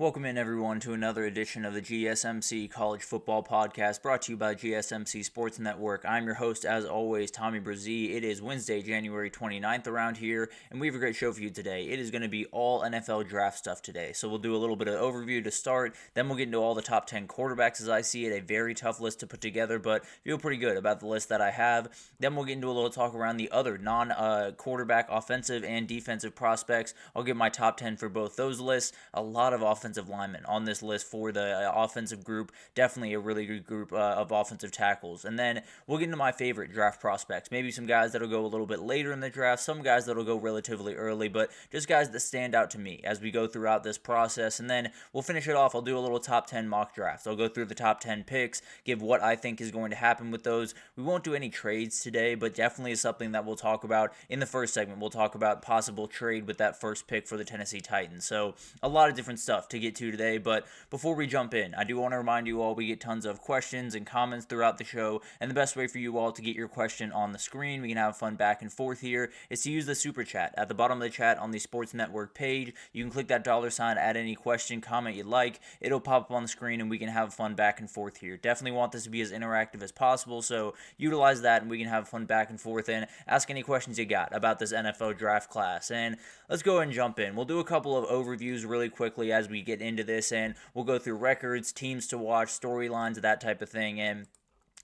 Welcome in, everyone, to another edition of the GSMC College Football Podcast, brought to you by GSMC Sports Network. I'm your host, as always, Tommy Brzee. It is Wednesday, January 29th around here, and we have a great show for you today. It is going to be all NFL draft stuff today, so we'll do a little bit of overview to start, then we'll get into all the top 10 quarterbacks as I see it. A very tough list to put together, but feel pretty good about the list that I have. Then we'll get into a little talk around the other non-quarterback offensive and defensive prospects. I'll give my top 10 for both those lists. A lot of offensive linemen on this list for the offensive group. Definitely a really good group of offensive tackles. And then we'll get into my favorite draft prospects. Maybe some guys that'll go a little bit later in the draft, some guys that'll go relatively early, but just guys that stand out to me as we go throughout this process. And then we'll finish it off. I'll do a little top 10 mock draft. I'll go through the top 10 picks, give what I think is going to happen with those. We won't do any trades today, but definitely is something that we'll talk about in the first segment. We'll talk about possible trade with that first pick for the Tennessee Titans. So a lot of different stuff to get to today, but before we jump in, I do want to remind you all we get tons of questions and comments throughout the show, and the best way for you all to get your question on the screen, we can have fun back and forth here, is to use the super chat at the bottom of the chat on the Sports Network page. You can click that $, add any question, comment you'd like, it'll pop up on the screen, and we can have fun back and forth here. Definitely want this to be as interactive as possible, so utilize that, and we can have fun back and forth, and ask any questions you got about this NFL draft class. And let's go ahead and jump in. We'll do a couple of overviews really quickly as we get into this, and we'll go through records, teams to watch, storylines, that type of thing. And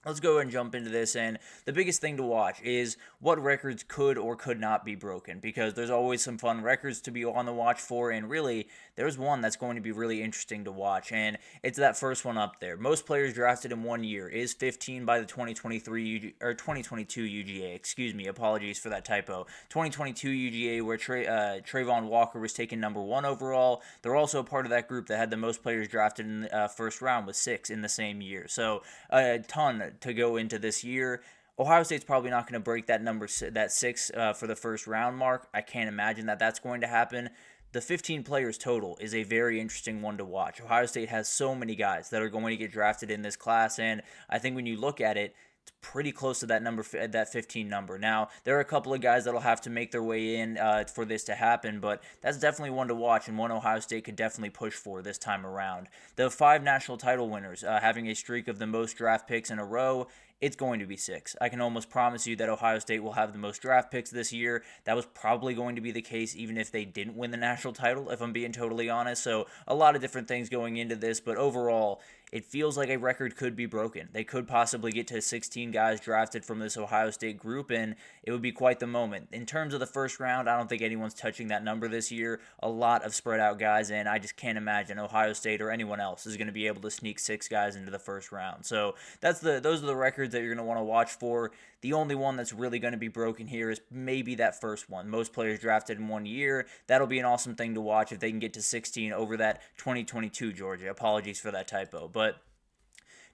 let's go ahead and jump into this, and the biggest thing to watch is what records could or could not be broken, because there's always some fun records to be on the watch for, and really, there's one that's going to be really interesting to watch, and it's that first one up there. Most players drafted in 1 year is 15 by the 2022 UGA, excuse me, apologies for that typo. 2022 UGA, where Trayvon Walker was taken number 1 overall. They're also a part of that group that had the most players drafted in the first round with 6 in the same year, so a ton to go into this year. Ohio State's probably not going to break that number, that 6 for the first round mark. I can't imagine that that's going to happen. The 15 players total is a very interesting one to watch. Ohio State has so many guys that are going to get drafted in this class, and I think when you look at it, it's pretty close to that number, that 15 number. Now, there are a couple of guys that'll have to make their way in for this to happen, but that's definitely one to watch and one Ohio State could definitely push for this time around. The 5 national title winners having a streak of the most draft picks in a row, it's going to be 6. I can almost promise you that Ohio State will have the most draft picks this year. That was probably going to be the case even if they didn't win the national title, if I'm being totally honest. So a lot of different things going into this, but overall, it feels like a record could be broken. They could possibly get to 16 guys drafted from this Ohio State group, and it would be quite the moment. In terms of the first round, I don't think anyone's touching that number this year. A lot of spread out guys, and I just can't imagine Ohio State or anyone else is going to be able to sneak 6 guys into the first round. So those are the records that you're going to want to watch for. The only one that's really going to be broken here is maybe that first one. Most players drafted in 1 year. That'll be an awesome thing to watch if they can get to 16 over that 2022 Georgia. Apologies for that typo. But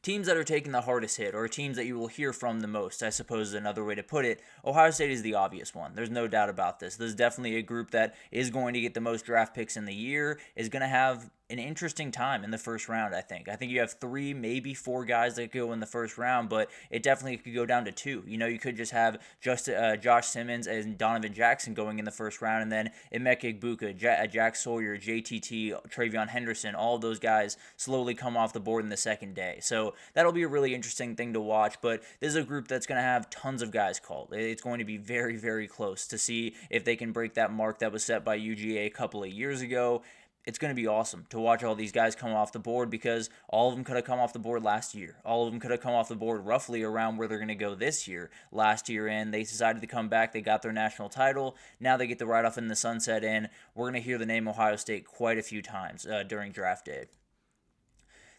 teams that are taking the hardest hit, or teams that you will hear from the most, I suppose is another way to put it, Ohio State is the obvious one. There's no doubt about this. This is definitely a group that is going to get the most draft picks in the year, is going to have an interesting time in the first round, I think. I think you have 3, maybe 4 guys that go in the first round, but it definitely could go down to 2. You know, you could just have Josh Simmons and Donovan Jackson going in the first round, and then Emeka Egbuka, Jack Sawyer, JTT, Travion Henderson, all of those guys slowly come off the board in the second day. So that'll be a really interesting thing to watch, but this is a group that's going to have tons of guys called. It's going to be very, very close to see if they can break that mark that was set by UGA a couple of years ago. It's going to be awesome to watch all these guys come off the board, because all of them could have come off the board last year. All of them could have come off the board roughly around where they're going to go this year. Last year, and they decided to come back. They got their national title. Now they get to ride off in the sunset, and we're going to hear the name Ohio State quite a few times during draft day.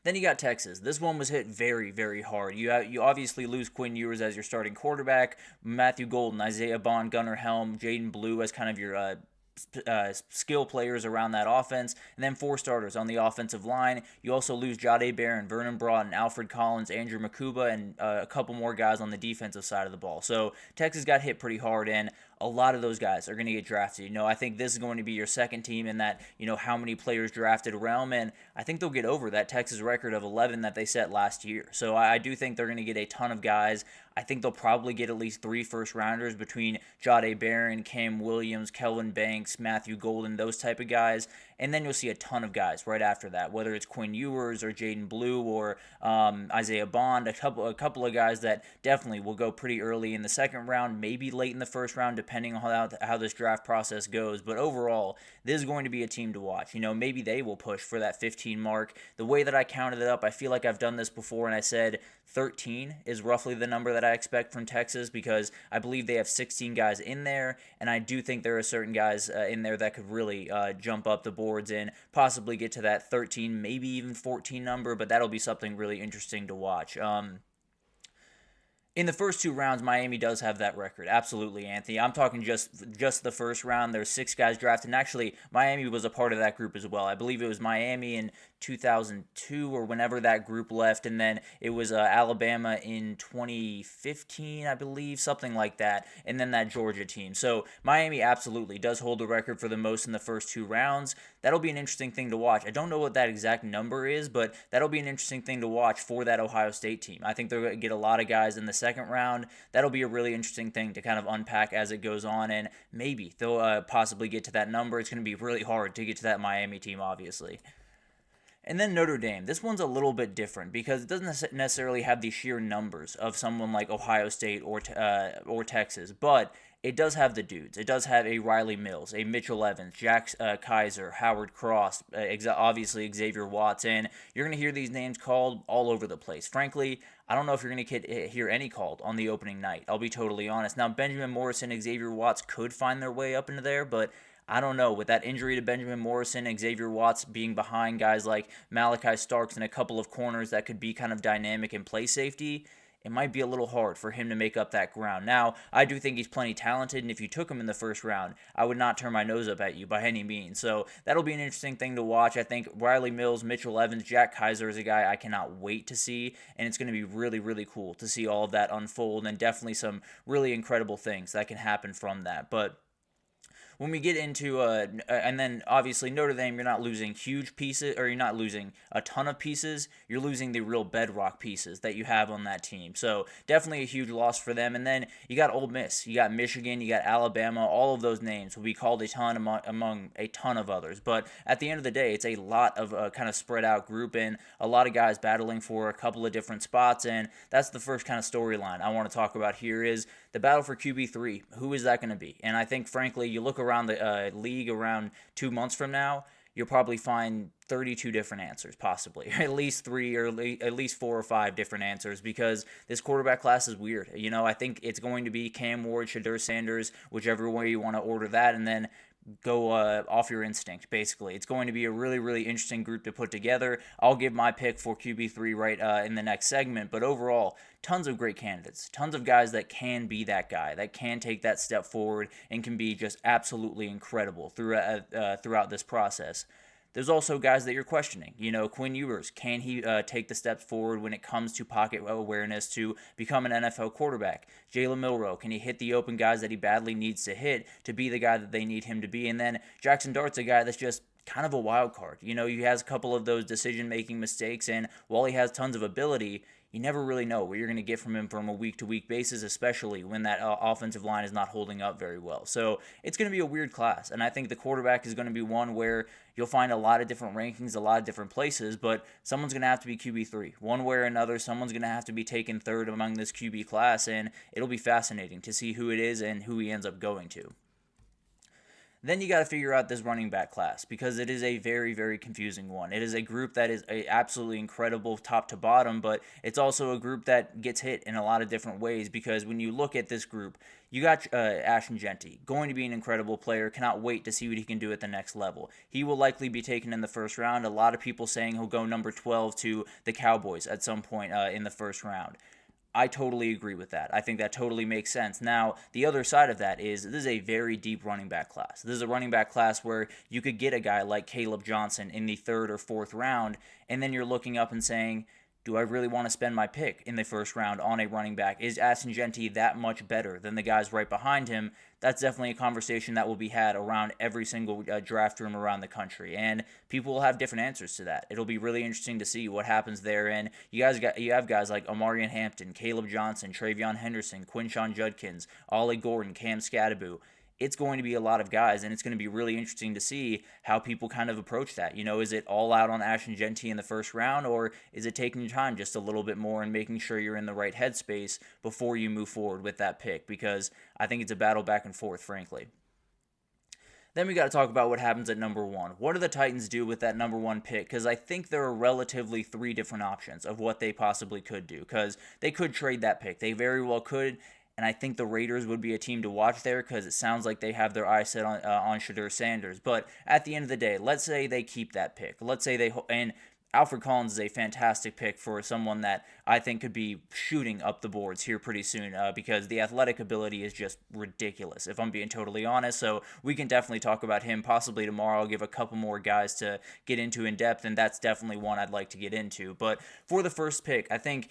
Then you got Texas. This one was hit very, very hard. You obviously lose Quinn Ewers as your starting quarterback, Matthew Golden, Isaiah Bond, Gunnar Helm, Jaden Blue as kind of your skill players around that offense, and then 4 starters on the offensive line. You also lose Jahdae Barron, Vernon Broughton, Alfred Collins, Andrew Makuba, and a couple more guys on the defensive side of the ball. So Texas got hit pretty hard, and a lot of those guys are going to get drafted. I think this is going to be your second team in that, how many players drafted realm, and I think they'll get over that Texas record of 11 that they set last year. So I do think they're going to get a ton of guys. I think they'll probably get at least 3 first-rounders between Jahdae Barron, Cam Williams, Kelvin Banks, Matthew Golden, those type of guys. And then you'll see a ton of guys right after that, whether it's Quinn Ewers or Jaden Blue or Isaiah Bond, a couple of guys that definitely will go pretty early in the second round, maybe late in the first round, depending on how this draft process goes. But overall, this is going to be a team to watch. Maybe they will push for that 15 mark. The way that I counted it up, I feel like I've done this before, and I said 13 is roughly the number that I expect from Texas because I believe they have 16 guys in there, and I do think there are certain guys in there that could really jump up the boards and possibly get to that 13, maybe even 14 number, but that'll be something really interesting to watch. In the first 2 rounds, Miami does have that record. Absolutely, Anthony. I'm talking just the first round. There's 6 guys drafted, and actually, Miami was a part of that group as well. I believe it was Miami in 2002 or whenever that group left, and then it was Alabama in 2015, I believe, something like that, and then that Georgia team. So Miami absolutely does hold the record for the most in the first 2 rounds. That'll be an interesting thing to watch. I don't know what that exact number is, but that'll be an interesting thing to watch for that Ohio State team. I think they're going to get a lot of guys in the second round. That'll be a really interesting thing to kind of unpack as it goes on, and maybe they'll possibly get to that number. It's going to be really hard to get to that Miami team, obviously. And then Notre Dame. This one's a little bit different because it doesn't necessarily have the sheer numbers of someone like Ohio State or Texas, but it does have the dudes. It does have a Riley Mills, a Mitchell Evans, Jack Kaiser, Howard Cross, obviously Xavier Watts, and you're going to hear these names called all over the place. Frankly, I don't know if you're going to hear any called on the opening night. I'll be totally honest. Now, Benjamin Morrison and Xavier Watts could find their way up into there, but I don't know. With that injury to Benjamin Morrison and Xavier Watts being behind guys like Malachi Starks and a couple of corners that could be kind of dynamic and play safety, it might be a little hard for him to make up that ground. Now, I do think he's plenty talented, and if you took him in the first round, I would not turn my nose up at you by any means. So that'll be an interesting thing to watch. I think Riley Mills, Mitchell Evans, Jack Kaiser is a guy I cannot wait to see, and it's going to be really, really cool to see all of that unfold, and definitely some really incredible things that can happen from that. But when we get into, and then obviously Notre Dame, you're not losing huge pieces, or you're not losing a ton of pieces, you're losing the real bedrock pieces that you have on that team. So definitely a huge loss for them. And then you got Ole Miss, you got Michigan, you got Alabama, all of those names will be called a ton among a ton of others. But at the end of the day, it's a lot of kind of spread out group and a lot of guys battling for a couple of different spots. And that's the first kind of storyline I want to talk about here is the battle for QB3. Who is that going to be? And I think, frankly, you look around the league around 2 months from now, you'll probably find 32 different answers, possibly. At least 3 or at least 4 or 5 different answers because this quarterback class is weird. I think it's going to be Cam Ward, Shedeur Sanders, whichever way you want to order that, and then go off your instinct, basically. It's going to be a really, really interesting group to put together. I'll give my pick for QB3 right in the next segment, but overall, tons of great candidates, tons of guys that can be that guy, that can take that step forward and can be just absolutely incredible throughout this process. There's also guys that you're questioning. Quinn Ewers, can he take the steps forward when it comes to pocket awareness to become an NFL quarterback? Jalen Milroe, can he hit the open guys that he badly needs to hit to be the guy that they need him to be? And then Jackson Dart's a guy that's just kind of a wild card. He has a couple of those decision-making mistakes, and while he has tons of ability, you never really know what you're going to get from him from a week-to-week basis, especially when that offensive line is not holding up very well. So it's going to be a weird class, and I think the quarterback is going to be one where you'll find a lot of different rankings, a lot of different places, but someone's going to have to be QB3. One way or another, someone's going to have to be taken third among this QB class, and it'll be fascinating to see who it is and who he ends up going to. Then you got to figure out this running back class because it is a very, very confusing one. It is a group that is absolutely incredible top to bottom, but it's also a group that gets hit in a lot of different ways because when you look at this group, you got Ashton Jeanty, going to be an incredible player. Cannot wait to see what he can do at the next level. He will likely be taken in the first round. A lot of people saying he'll go number 12 to the Cowboys at some point in the first round. I totally agree with that. I think that totally makes sense. Now, the other side of that is this is a very deep running back class. This is a running back class where you could get a guy like Caleb Johnson in the third or fourth round, and then you're looking up and saying, do I really want to spend my pick in the first round on a running back? Is Ashton Genty that much better than the guys right behind him? That's definitely a conversation that will be had around every single draft room around the country, and people will have different answers to that. It'll be really interesting to see what happens there. And you have guys like Omarion Hampton, Caleb Johnson, Travion Henderson, Quinshon Judkins, Ollie Gordon, Cam Scadaboo. It's going to be a lot of guys, and it's going to be really interesting to see how people kind of approach that. Is it all out on Ashton Genty in the first round, or is it taking your time just a little bit more and making sure you're in the right headspace before you move forward with that pick? Because I think it's a battle back and forth, frankly. Then we got to talk about what happens at number 1. What do the Titans do with that number 1 pick? Because I think there are relatively 3 different options of what they possibly could do. Because they could trade that pick. They very well could. And I think the Raiders would be a team to watch there because it sounds like they have their eyes set on Shedeur Sanders. But at the end of the day, let's say they keep that pick. Let's say and Alfred Collins is a fantastic pick for someone that I think could be shooting up the boards here pretty soon because the athletic ability is just ridiculous, if I'm being totally honest. So we can definitely talk about him possibly tomorrow. I'll give a couple more guys to get into in depth, and that's definitely one I'd like to get into. But for the first pick, I think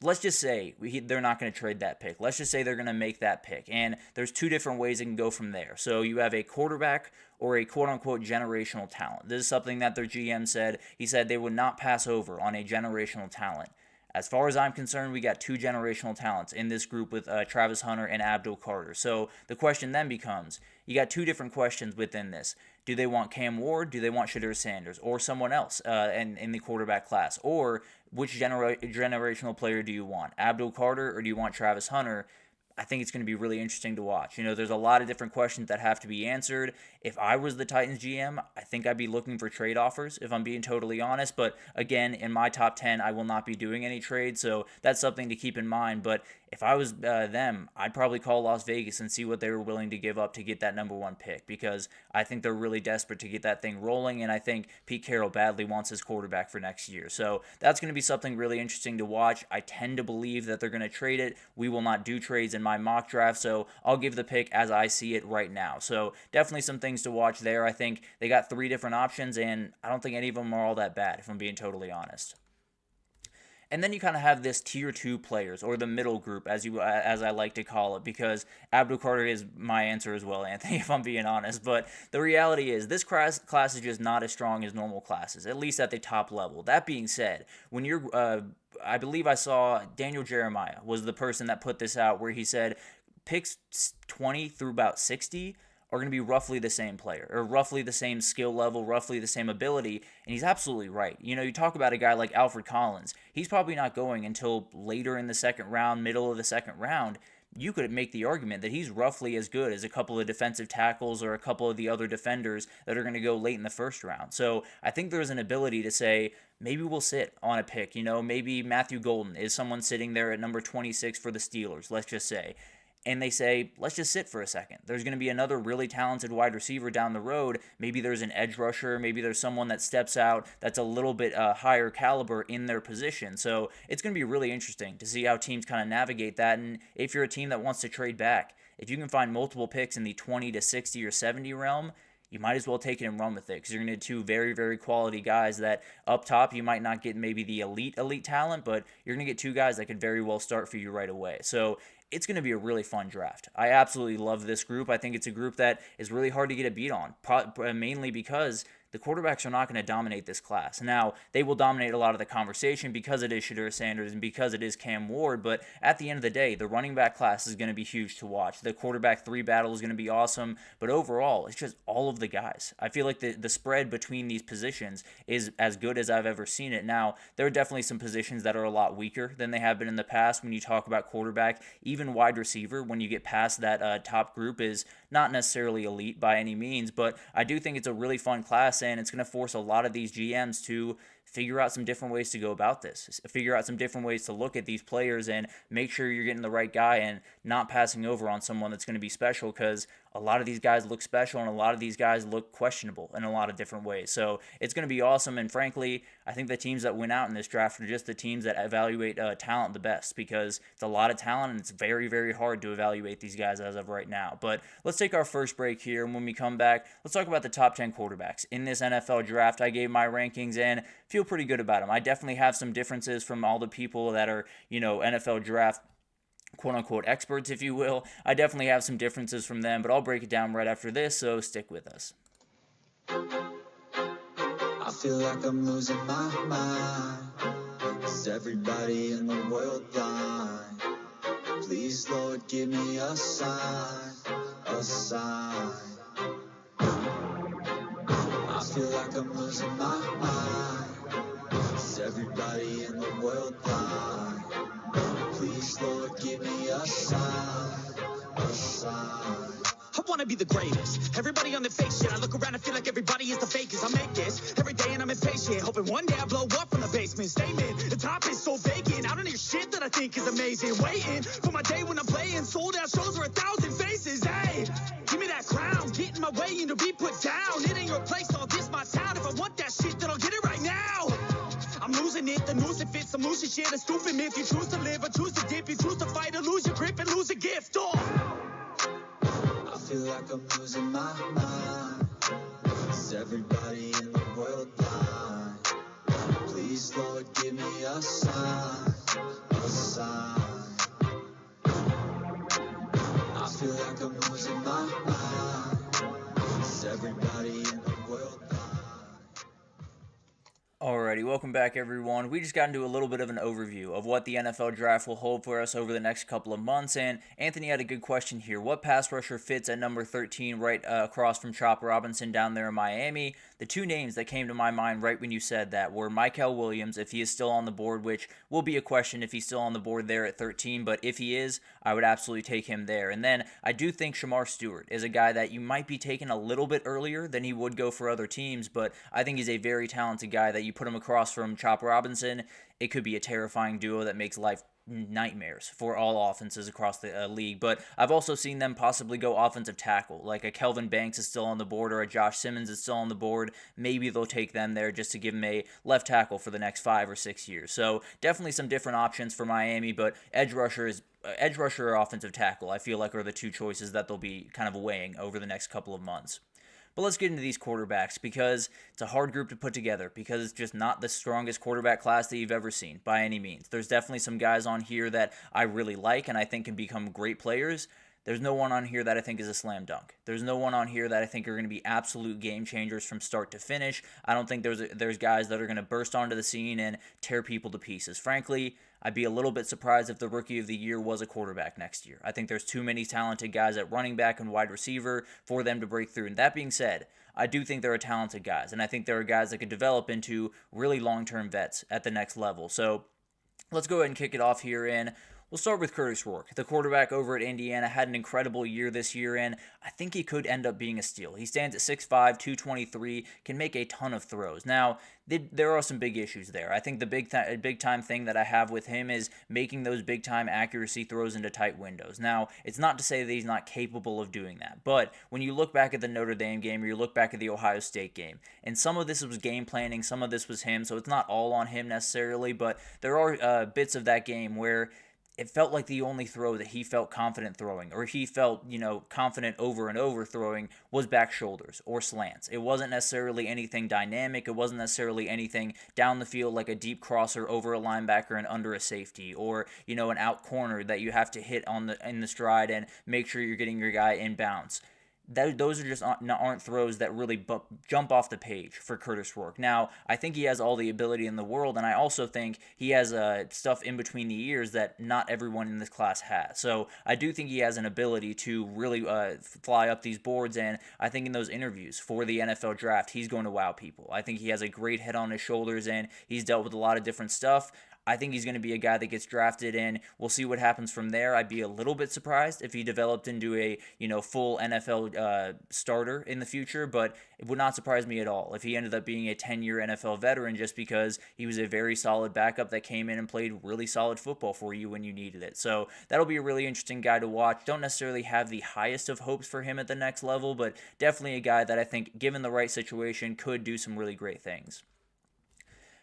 let's just say they're not going to trade that pick. Let's just say they're going to make that pick. And there's 2 different ways it can go from there. So you have a quarterback or a quote-unquote generational talent. This is something that their GM said. He said they would not pass over on a generational talent. As far as I'm concerned, we got 2 generational talents in this group with Travis Hunter and Abdul Carter. So the question then becomes, you got 2 different questions within this. Do they want Cam Ward? Do they want Shedeur Sanders or someone else in the quarterback class? Or which generational player do you want? Abdul Carter or do you want Travis Hunter? I think it's going to be really interesting to watch. There's a lot of different questions that have to be answered. If I was the Titans GM, I think I'd be looking for trade offers, if I'm being totally honest. But again, in my top 10, I will not be doing any trades, so that's something to keep in mind. But if I was them, I'd probably call Las Vegas and see what they were willing to give up to get that number 1 pick, because I think they're really desperate to get that thing rolling, and I think Pete Carroll badly wants his quarterback for next year. So that's going to be something really interesting to watch. I tend to believe that they're going to trade it. We will not do trades in my mock draft, so I'll give the pick as I see it right now. So definitely some things to watch there. I think they got 3 different options, and I don't think any of them are all that bad, if I'm being totally honest. And then you kind of have this tier 2 players, or the middle group, as I like to call it, because Abdul Carter is my answer as well, Anthony, if I'm being honest. But the reality is this class is just not as strong as normal classes, at least at the top level. That being said, when you're, I believe I saw Daniel Jeremiah was the person that put this out, where he said picks 20 through about 60 are going to be roughly the same player, or roughly the same skill level, roughly the same ability, and he's absolutely right. You talk about a guy like Alfred Collins, he's probably not going until later in the second round, middle of the second round. You could make the argument that he's roughly as good as a couple of defensive tackles or a couple of the other defenders that are going to go late in the first round. So I think there's an ability to say, maybe we'll sit on a pick. Maybe Matthew Golden is someone sitting there at number 26 for the Steelers, let's just say. And they say, let's just sit for a second. There's going to be another really talented wide receiver down the road. Maybe there's an edge rusher. Maybe there's someone that steps out that's a little bit higher caliber in their position. So it's going to be really interesting to see how teams kind of navigate that. And if you're a team that wants to trade back, if you can find multiple picks in the 20 to 60 or 70 realm, you might as well take it and run with it, because you're going to get 2 very, very quality guys that up top you might not get maybe the elite talent, but you're going to get 2 guys that could very well start for you right away. So it's going to be a really fun draft. I absolutely love this group. I think it's a group that is really hard to get a beat on, mainly because the quarterbacks are not going to dominate this class. Now, they will dominate a lot of the conversation because it is Shedeur Sanders and because it is Cam Ward, but at the end of the day, the running back class is going to be huge to watch. The quarterback 3 battle is going to be awesome, but overall, it's just all of the guys. I feel like the spread between these positions is as good as I've ever seen it. Now, there are definitely some positions that are a lot weaker than they have been in the past when you talk about quarterback. Even wide receiver, when you get past that top group, is not necessarily elite by any means, but I do think it's a really fun class, and it's going to force a lot of these GMs to figure out some different ways to go about this, figure out some different ways to look at these players and make sure you're getting the right guy and not passing over on someone that's going to be special, because a lot of these guys look special and a lot of these guys look questionable in a lot of different ways. So it's going to be awesome. And frankly, I think the teams that win out in this draft are just the teams that evaluate talent the best, because it's a lot of talent and it's very, very hard to evaluate these guys as of right now. But let's take our first break here. And when we come back, let's talk about the top 10 quarterbacks in this NFL draft. I gave my rankings and feel pretty good about them. I definitely have some differences from all the people that are, NFL draft quote-unquote experts, if you will. I definitely have some differences from them, but I'll break it down right after this, so stick with us. I feel like I'm losing my mind. Is everybody in the world blind? Please, Lord, give me a sign, a sign. I feel like I'm losing my mind. Is everybody in the world blind? Please, Lord, give me a sign, a sign. I wanna be the greatest. Everybody on the fake shit. I look around and feel like everybody is the fakest. I make this every day and I'm impatient, hoping one day I blow up from the basement. Statement, the top is so vacant. I don't hear shit that I think is amazing. Waiting for my day when I'm playing sold out shows for 1,000 faces. Hey, give me that crown. Get in my way and to be put down. It ain't your place, all this my town. If I want that shit, then I'll get it right now. I'm losing it, the noose it fits. I'm losing shit, a stupid myth. You choose to live or choose to dip. You choose to fight or lose your grip and lose a gift. I feel like I'm losing my mind. Is everybody in the world blind? Please, Lord, give me a sign, a sign. I feel like I'm losing my mind. Is everybody in the world blind? Alrighty, welcome back everyone. We just got into a little bit of an overview of what the NFL draft will hold for us over the next couple of months, and Anthony had a good question here. What pass rusher fits at number 13 right across from Chop Robinson down there in Miami? The two names that came to my mind right when you said that were Mykel Williams, if he is still on the board, which will be a question if he's still on the board there at 13, but if he is, I would absolutely take him there. And then I do think Shedeur Stewart is a guy that you might be taking a little bit earlier than he would go for other teams, but I think he's a very talented guy that you put him across from Chop Robinson, it could be a terrifying duo that makes life nightmares for all offenses across the league. But I've also seen them possibly go offensive tackle, like a Kelvin Banks is still on the board or a Josh Simmons is still on the board. Maybe they'll take them there just to give him a left tackle for the next 5 or 6 years. So definitely some different options for Miami, but edge rusher or offensive tackle, I feel like, are the two choices that they'll be kind of weighing over the next couple of months. But let's get into these quarterbacks, because it's a hard group to put together, because it's just not the strongest quarterback class that you've ever seen by any means. There's definitely some guys on here that I really like and I think can become great players. There's no one on here that I think is a slam dunk. There's no one on here that I think are going to be absolute game changers from start to finish. I don't think there's guys that are going to burst onto the scene and tear people to pieces. Frankly, I'd be a little bit surprised if the Rookie of the Year was a quarterback next year. I think there's too many talented guys at running back and wide receiver for them to break through. And that being said, I do think there are talented guys, and I think there are guys that could develop into really long-term vets at the next level. So let's go ahead and kick it off here in. We'll start with Curtis Rourke. The quarterback over at Indiana had an incredible year this year, and I think he could end up being a steal. He stands at 6'5", 223, can make a ton of throws. Now, there are some big issues there. I think the big-time thing that I have with him is making those big-time accuracy throws into tight windows. Now, it's not to say that he's not capable of doing that, but when you look back at the Notre Dame game or you look back at the Ohio State game, and some of this was game planning, some of this was him, so it's not all on him necessarily, but there are bits of that game where it felt like the only throw that he felt confident throwing, or he felt, confident over and over throwing, was back shoulders or slants. It wasn't necessarily anything dynamic. It wasn't necessarily anything down the field like a deep crosser over a linebacker and under a safety, or, an out corner that you have to hit in the stride and make sure you're getting your guy in bounds. Those are just aren't throws that really jump off the page for Curtis Rourke. Now, I think he has all the ability in the world, and I also think he has stuff in between the ears that not everyone in this class has. So I do think he has an ability to really fly up these boards, and I think in those interviews for the NFL draft, he's going to wow people. I think he has a great head on his shoulders, and he's dealt with a lot of different stuff. I think he's going to be a guy that gets drafted in. We'll see what happens from there. I'd be a little bit surprised if he developed into a full NFL starter in the future, but it would not surprise me at all if he ended up being a 10-year NFL veteran just because he was a very solid backup that came in and played really solid football for you when you needed it. So that'll be a really interesting guy to watch. Don't necessarily have the highest of hopes for him at the next level, but definitely a guy that I think, given the right situation, could do some really great things.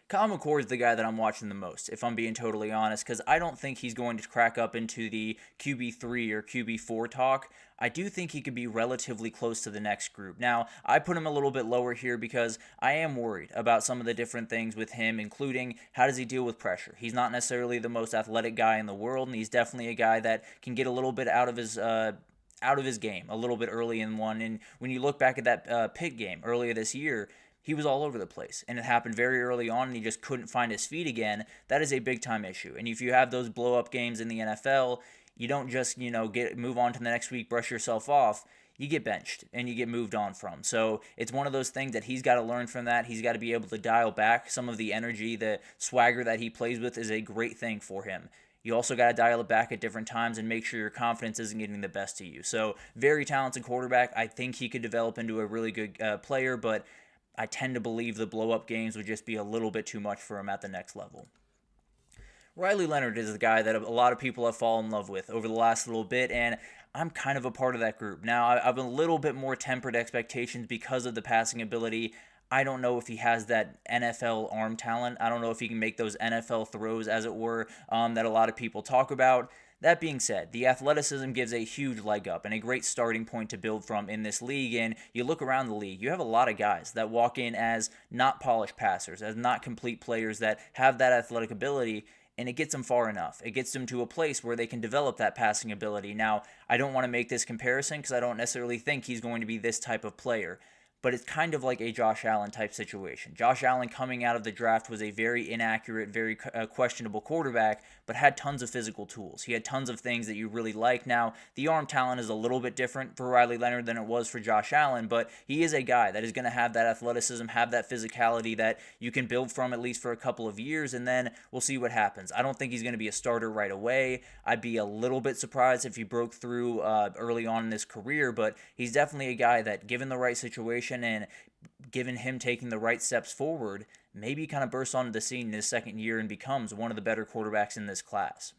Kyle McCord is the guy that I'm watching the most, if I'm being totally honest, because I don't think he's going to crack up into the QB3 or QB4 talk. I do think he could be relatively close to the next group. Now, I put him a little bit lower here because I am worried about some of the different things with him, including how does he deal with pressure. He's not necessarily the most athletic guy in the world, and he's definitely a guy that can get a little bit out of his game a little bit early in one. And when you look back at that Pitt game earlier this year, he was all over the place, and it happened very early on, and he just couldn't find his feet again. That is a big-time issue. And if you have those blow-up games in the NFL, you don't just, move on to the next week, brush yourself off. You get benched, and you get moved on from. So it's one of those things that he's got to learn from that. He's got to be able to dial back some of the energy. The swagger that he plays with is a great thing for him. You also got to dial it back at different times and make sure your confidence isn't getting the best of you. So very talented quarterback. I think he could develop into a really good player, but I tend to believe the blow-up games would just be a little bit too much for him at the next level. Riley Leonard is the guy that a lot of people have fallen in love with over the last little bit, and I'm kind of a part of that group. Now, I've a little bit more tempered expectations because of the passing ability. I don't know if he has that NFL arm talent. I don't know if he can make those NFL throws, as it were, that a lot of people talk about. That being said, the athleticism gives a huge leg up and a great starting point to build from in this league. And you look around the league, you have a lot of guys that walk in as not polished passers, as not complete players that have that athletic ability, and it gets them far enough. It gets them to a place where they can develop that passing ability. Now, I don't want to make this comparison because I don't necessarily think he's going to be this type of player, but it's kind of like a Josh Allen type situation. Josh Allen coming out of the draft was a very inaccurate, very questionable quarterback, but had tons of physical tools. He had tons of things that you really like. Now, the arm talent is a little bit different for Riley Leonard than it was for Josh Allen, but he is a guy that is going to have that athleticism, have that physicality that you can build from at least for a couple of years, and then we'll see what happens. I don't think he's going to be a starter right away. I'd be a little bit surprised if he broke through early on in his career, but he's definitely a guy that, given the right situation and given him taking the right steps forward, maybe kind of bursts onto the scene in his second year and becomes one of the better quarterbacks in this class.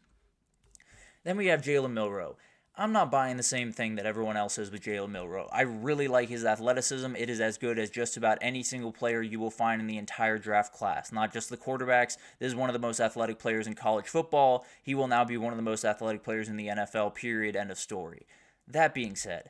Then we have Jalen Milroe. I'm not buying the same thing that everyone else is with Jalen Milroe. I really like his athleticism. It is as good as just about any single player you will find in the entire draft class, not just the quarterbacks. This is one of the most athletic players in college football. He will now be one of the most athletic players in the NFL, period, end of story. That being said,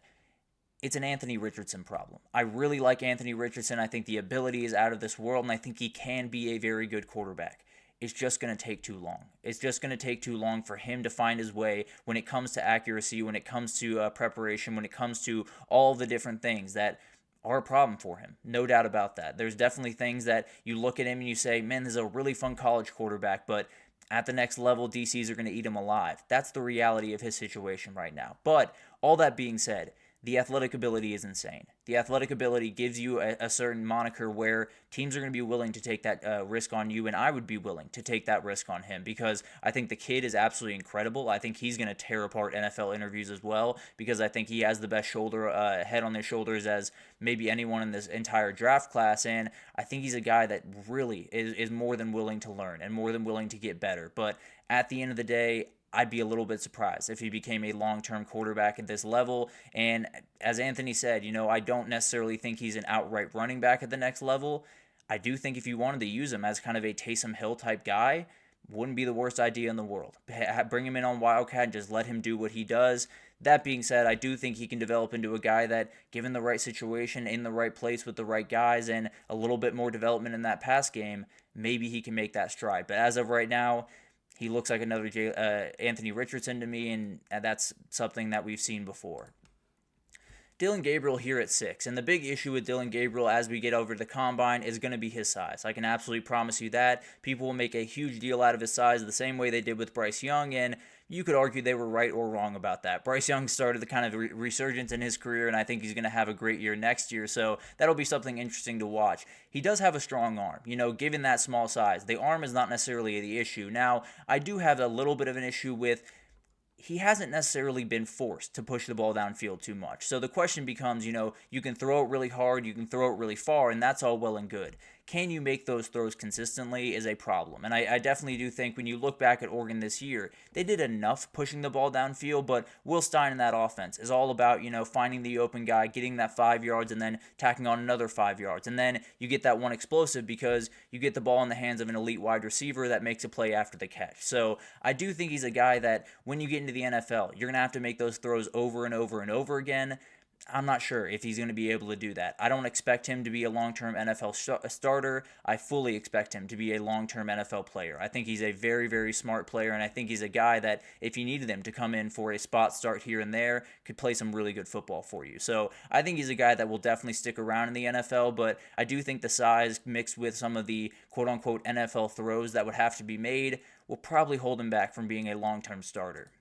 it's an Anthony Richardson problem. I really like Anthony Richardson. I think the ability is out of this world, and I think he can be a very good quarterback. It's just going to take too long. It's just going to take too long for him to find his way when it comes to accuracy, when it comes to preparation, when it comes to all the different things that are a problem for him. No doubt about that. There's definitely things that you look at him and you say, man, this is a really fun college quarterback, but at the next level, DCs are going to eat him alive. That's the reality of his situation right now. But all that being said, the athletic ability is insane. The athletic ability gives you a certain moniker where teams are going to be willing to take that risk on you, and I would be willing to take that risk on him because I think the kid is absolutely incredible. I think he's going to tear apart NFL interviews as well because I think he has the best head on his shoulders as maybe anyone in this entire draft class, and I think he's a guy that really is more than willing to learn and more than willing to get better. But at the end of the day, I'd be a little bit surprised if he became a long-term quarterback at this level. And as Anthony said, I don't necessarily think he's an outright running back at the next level. I do think if you wanted to use him as kind of a Taysom Hill type guy, wouldn't be the worst idea in the world. Bring him in on Wildcat and just let him do what he does. That being said, I do think he can develop into a guy that, given the right situation, in the right place with the right guys, and a little bit more development in that pass game, maybe he can make that stride. But as of right now, he looks like another Anthony Richardson to me, and that's something that we've seen before. Dillon Gabriel here at 6. And the big issue with Dillon Gabriel as we get over the combine is going to be his size. I can absolutely promise you that. People will make a huge deal out of his size the same way they did with Bryce Young, and you could argue they were right or wrong about that. Bryce Young started the kind of resurgence in his career, and I think he's going to have a great year next year, so that'll be something interesting to watch. He does have a strong arm, given that small size. The arm is not necessarily the issue. Now, I do have a little bit of an issue with he hasn't necessarily been forced to push the ball downfield too much. So the question becomes, you can throw it really hard, you can throw it really far, and that's all well and good. Can you make those throws consistently is a problem. And I definitely do think when you look back at Oregon this year, they did enough pushing the ball downfield, but Will Stein in that offense is all about, finding the open guy, getting that 5 yards, and then tacking on another 5 yards. And then you get that one explosive because you get the ball in the hands of an elite wide receiver that makes a play after the catch. So I do think he's a guy that when you get into the NFL, you're going to have to make those throws over and over and over again. I'm not sure if he's going to be able to do that. I don't expect him to be a long-term NFL starter. I fully expect him to be a long-term NFL player. I think he's a very, very smart player, and I think he's a guy that if you needed him to come in for a spot start here and there, could play some really good football for you. So I think he's a guy that will definitely stick around in the NFL, but I do think the size mixed with some of the quote-unquote NFL throws that would have to be made will probably hold him back from being a long-term starter.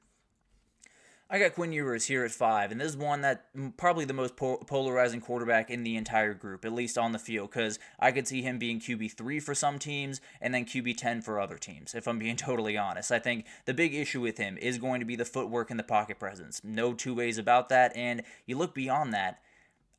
I got Quinn Ewers here at 5, and this is one that probably the most polarizing quarterback in the entire group, at least on the field, because I could see him being QB3 for some teams and then QB10 for other teams, if I'm being totally honest. I think the big issue with him is going to be the footwork and the pocket presence. No two ways about that, and you look beyond that,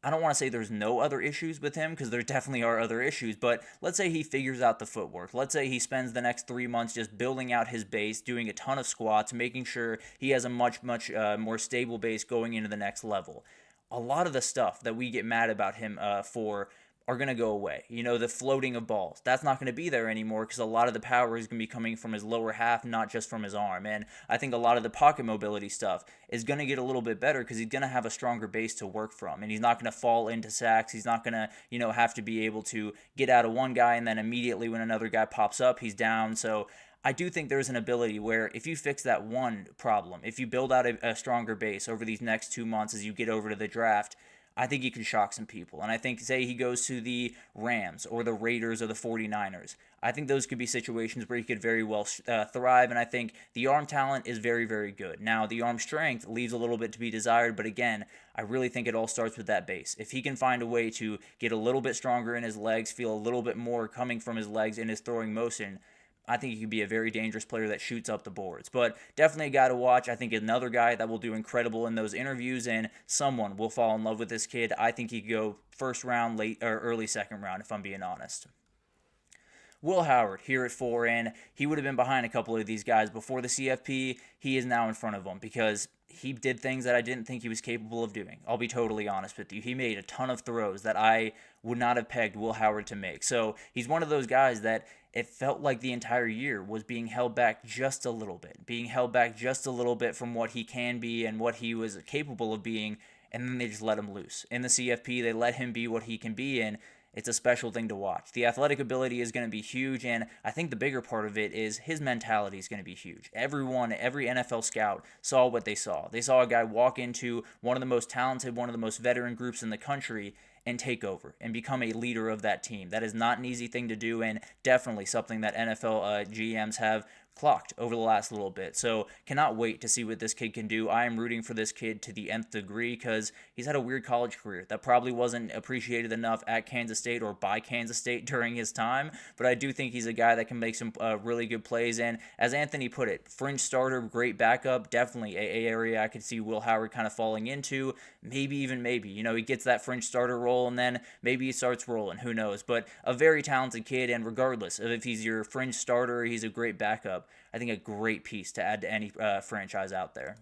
I don't want to say there's no other issues with him because there definitely are other issues, but let's say he figures out the footwork. Let's say he spends the next 3 months just building out his base, doing a ton of squats, making sure he has a much more stable base going into the next level. A lot of the stuff that we get mad about him for are going to go away. The floating of balls. That's not going to be there anymore because a lot of the power is going to be coming from his lower half, not just from his arm. And I think a lot of the pocket mobility stuff is going to get a little bit better because he's going to have a stronger base to work from. And he's not going to fall into sacks. He's not going to, have to be able to get out of one guy and then immediately when another guy pops up, he's down. So I do think there's an ability where if you fix that one problem, if you build out a stronger base over these next 2 months as you get over to the draft, I think he can shock some people. And I think, say he goes to the Rams or the Raiders or the 49ers, I think those could be situations where he could very well thrive. And I think the arm talent is very, very good. Now, the arm strength leaves a little bit to be desired. But again, I really think it all starts with that base. If he can find a way to get a little bit stronger in his legs, feel a little bit more coming from his legs in his throwing motion, I think he could be a very dangerous player that shoots up the boards. But definitely a guy to watch. I think another guy that will do incredible in those interviews, and someone will fall in love with this kid. I think he could go first round, late or early second round, if I'm being honest. Will Howard here at 4, and he would have been behind a couple of these guys before the CFP. He is now in front of them because he did things that I didn't think he was capable of doing. I'll be totally honest with you. He made a ton of throws that I would not have pegged Will Howard to make. So he's one of those guys that it felt like the entire year was being held back just a little bit, from what he can be and what he was capable of being, and then they just let him loose. In the CFP, they let him be what he can be, and it's a special thing to watch. The athletic ability is going to be huge, and I think the bigger part of it is his mentality is going to be huge. Every NFL scout saw what they saw. They saw a guy walk into one of the most talented, one of the most veteran groups in the country and take over and become a leader of that team. That is not an easy thing to do, and definitely something that NFL GMs have clocked over the last little bit. So cannot wait to see what this kid can do. I am rooting for this kid to the nth degree because he's had a weird college career that probably wasn't appreciated enough at Kansas State or by Kansas State during his time, but I do think he's a guy that can make some really good plays. And as Anthony put it, fringe starter, great backup, definitely a area I could see Will Howard kind of falling into. Maybe, he gets that fringe starter role and then maybe he starts rolling, who knows. But a very talented kid, and regardless of if he's your fringe starter or he's a great backup, I think a great piece to add to any franchise out there.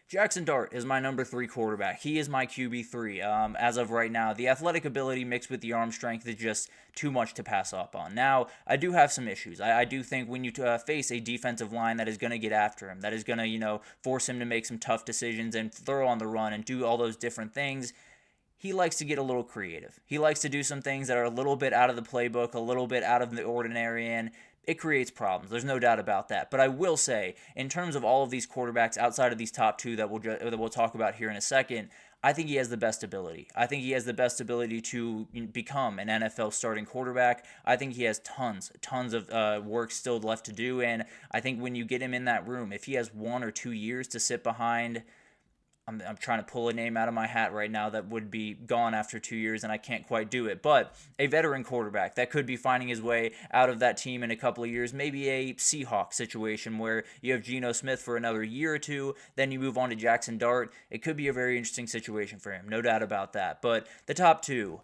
Jackson Dart is my number 3 quarterback. He is my QB3 as of right now. The athletic ability mixed with the arm strength is just too much to pass up on. Now, I do have some issues. I do think when you face a defensive line that is going to get after him, that is going to, force him to make some tough decisions and throw on the run and do all those different things, he likes to get a little creative. He likes to do some things that are a little bit out of the playbook, a little bit out of the ordinary, and it creates problems. There's no doubt about that. But I will say, in terms of all of these quarterbacks outside of these top 2 that we'll talk about here in a second, I think he has the best ability. I think he has the best ability to become an NFL starting quarterback. I think he has tons of work still left to do, and I think when you get him in that room, if he has 1 or 2 years to sit behind, I'm trying to pull a name out of my hat right now that would be gone after 2 years, and I can't quite do it. But a veteran quarterback that could be finding his way out of that team in a couple of years, maybe a Seahawks situation where you have Geno Smith for another year or two, then you move on to Jackson Dart. It could be a very interesting situation for him, no doubt about that. But the top two,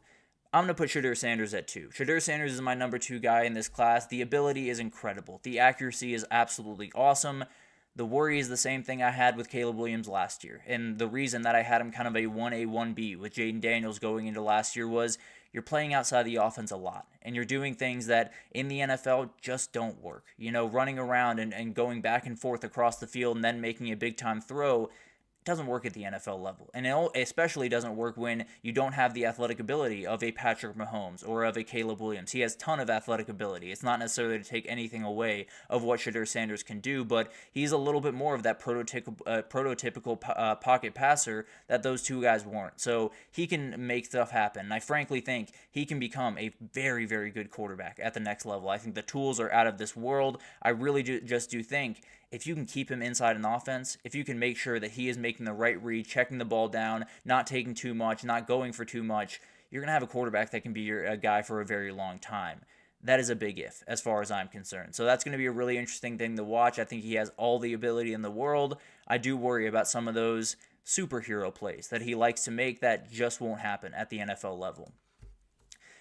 I'm going to put Shedeur Sanders at 2. Shedeur Sanders is my number 2 guy in this class. The ability is incredible. The accuracy is absolutely awesome. The worry is the same thing I had with Caleb Williams last year. And the reason that I had him kind of a 1A, 1B with Jaden Daniels going into last year was you're playing outside the offense a lot. And you're doing things that in the NFL just don't work. Running around and going back and forth across the field and then making a big-time throw doesn't work at the NFL level. And it especially doesn't work when you don't have the athletic ability of a Patrick Mahomes or of a Caleb Williams. He has a ton of athletic ability. It's not necessarily to take anything away of what Shedeur Sanders can do, but he's a little bit more of that prototypical pocket passer that those two guys weren't. So he can make stuff happen. And I frankly think he can become a very, very good quarterback at the next level. I think the tools are out of this world. I really just do think if you can keep him inside an offense, if you can make sure that he is making the right read, checking the ball down, not taking too much, not going for too much, you're going to have a quarterback that can be a guy for a very long time. That is a big if, as far as I'm concerned. So that's going to be a really interesting thing to watch. I think he has all the ability in the world. I do worry about some of those superhero plays that he likes to make that just won't happen at the NFL level.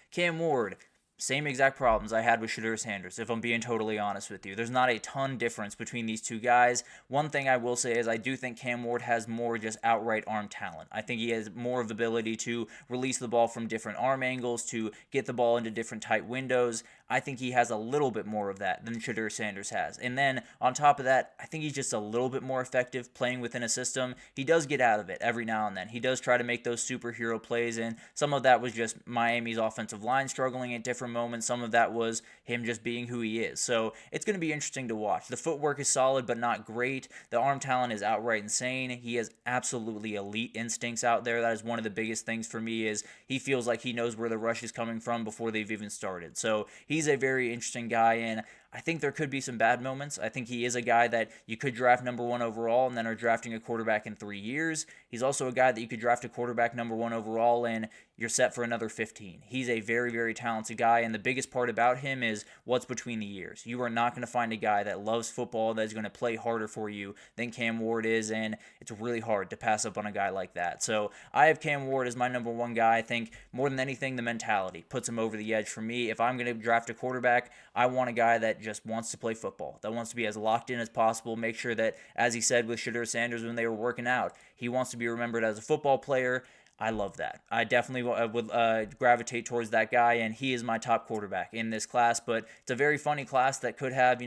Cam Ward, same exact problems I had with Shedeur Sanders, if I'm being totally honest with you. There's not a ton difference between these two guys. One thing I will say is I do think Cam Ward has more just outright arm talent. I think he has more of the ability to release the ball from different arm angles, to get the ball into different tight windows. I think he has a little bit more of that than Shedeur Sanders has. And then on top of that, I think he's just a little bit more effective playing within a system. He does get out of it every now and then. He does try to make those superhero plays, and some of that was just Miami's offensive line struggling at different moments. Some of that was him just being who he is. So it's going to be interesting to watch. The footwork is solid, but not great. The arm talent is outright insane. He has absolutely elite instincts out there. That is one of the biggest things for me, is he feels like he knows where the rush is coming from before they've even started. So he's a very interesting guy, and I think there could be some bad moments. I think he is a guy that you could draft number 1 overall and then are drafting a quarterback in 3 years. He's also a guy that you could draft a quarterback number 1 overall and you're set for another 15. He's a very, very talented guy, and the biggest part about him is what's between the years. You are not going to find a guy that loves football that's going to play harder for you than Cam Ward is, and it's really hard to pass up on a guy like that. So I have Cam Ward as my number 1 guy. I think more than anything, the mentality puts him over the edge for me. If I'm going to draft a quarterback, I want a guy that just wants to play football, that wants to be as locked in as possible, make sure that, as he said with Shedeur Sanders when they were working out, he wants to be remembered as a football player. I love that. I definitely would gravitate towards that guy, and he is my top quarterback in this class. But it's a very funny class that could have,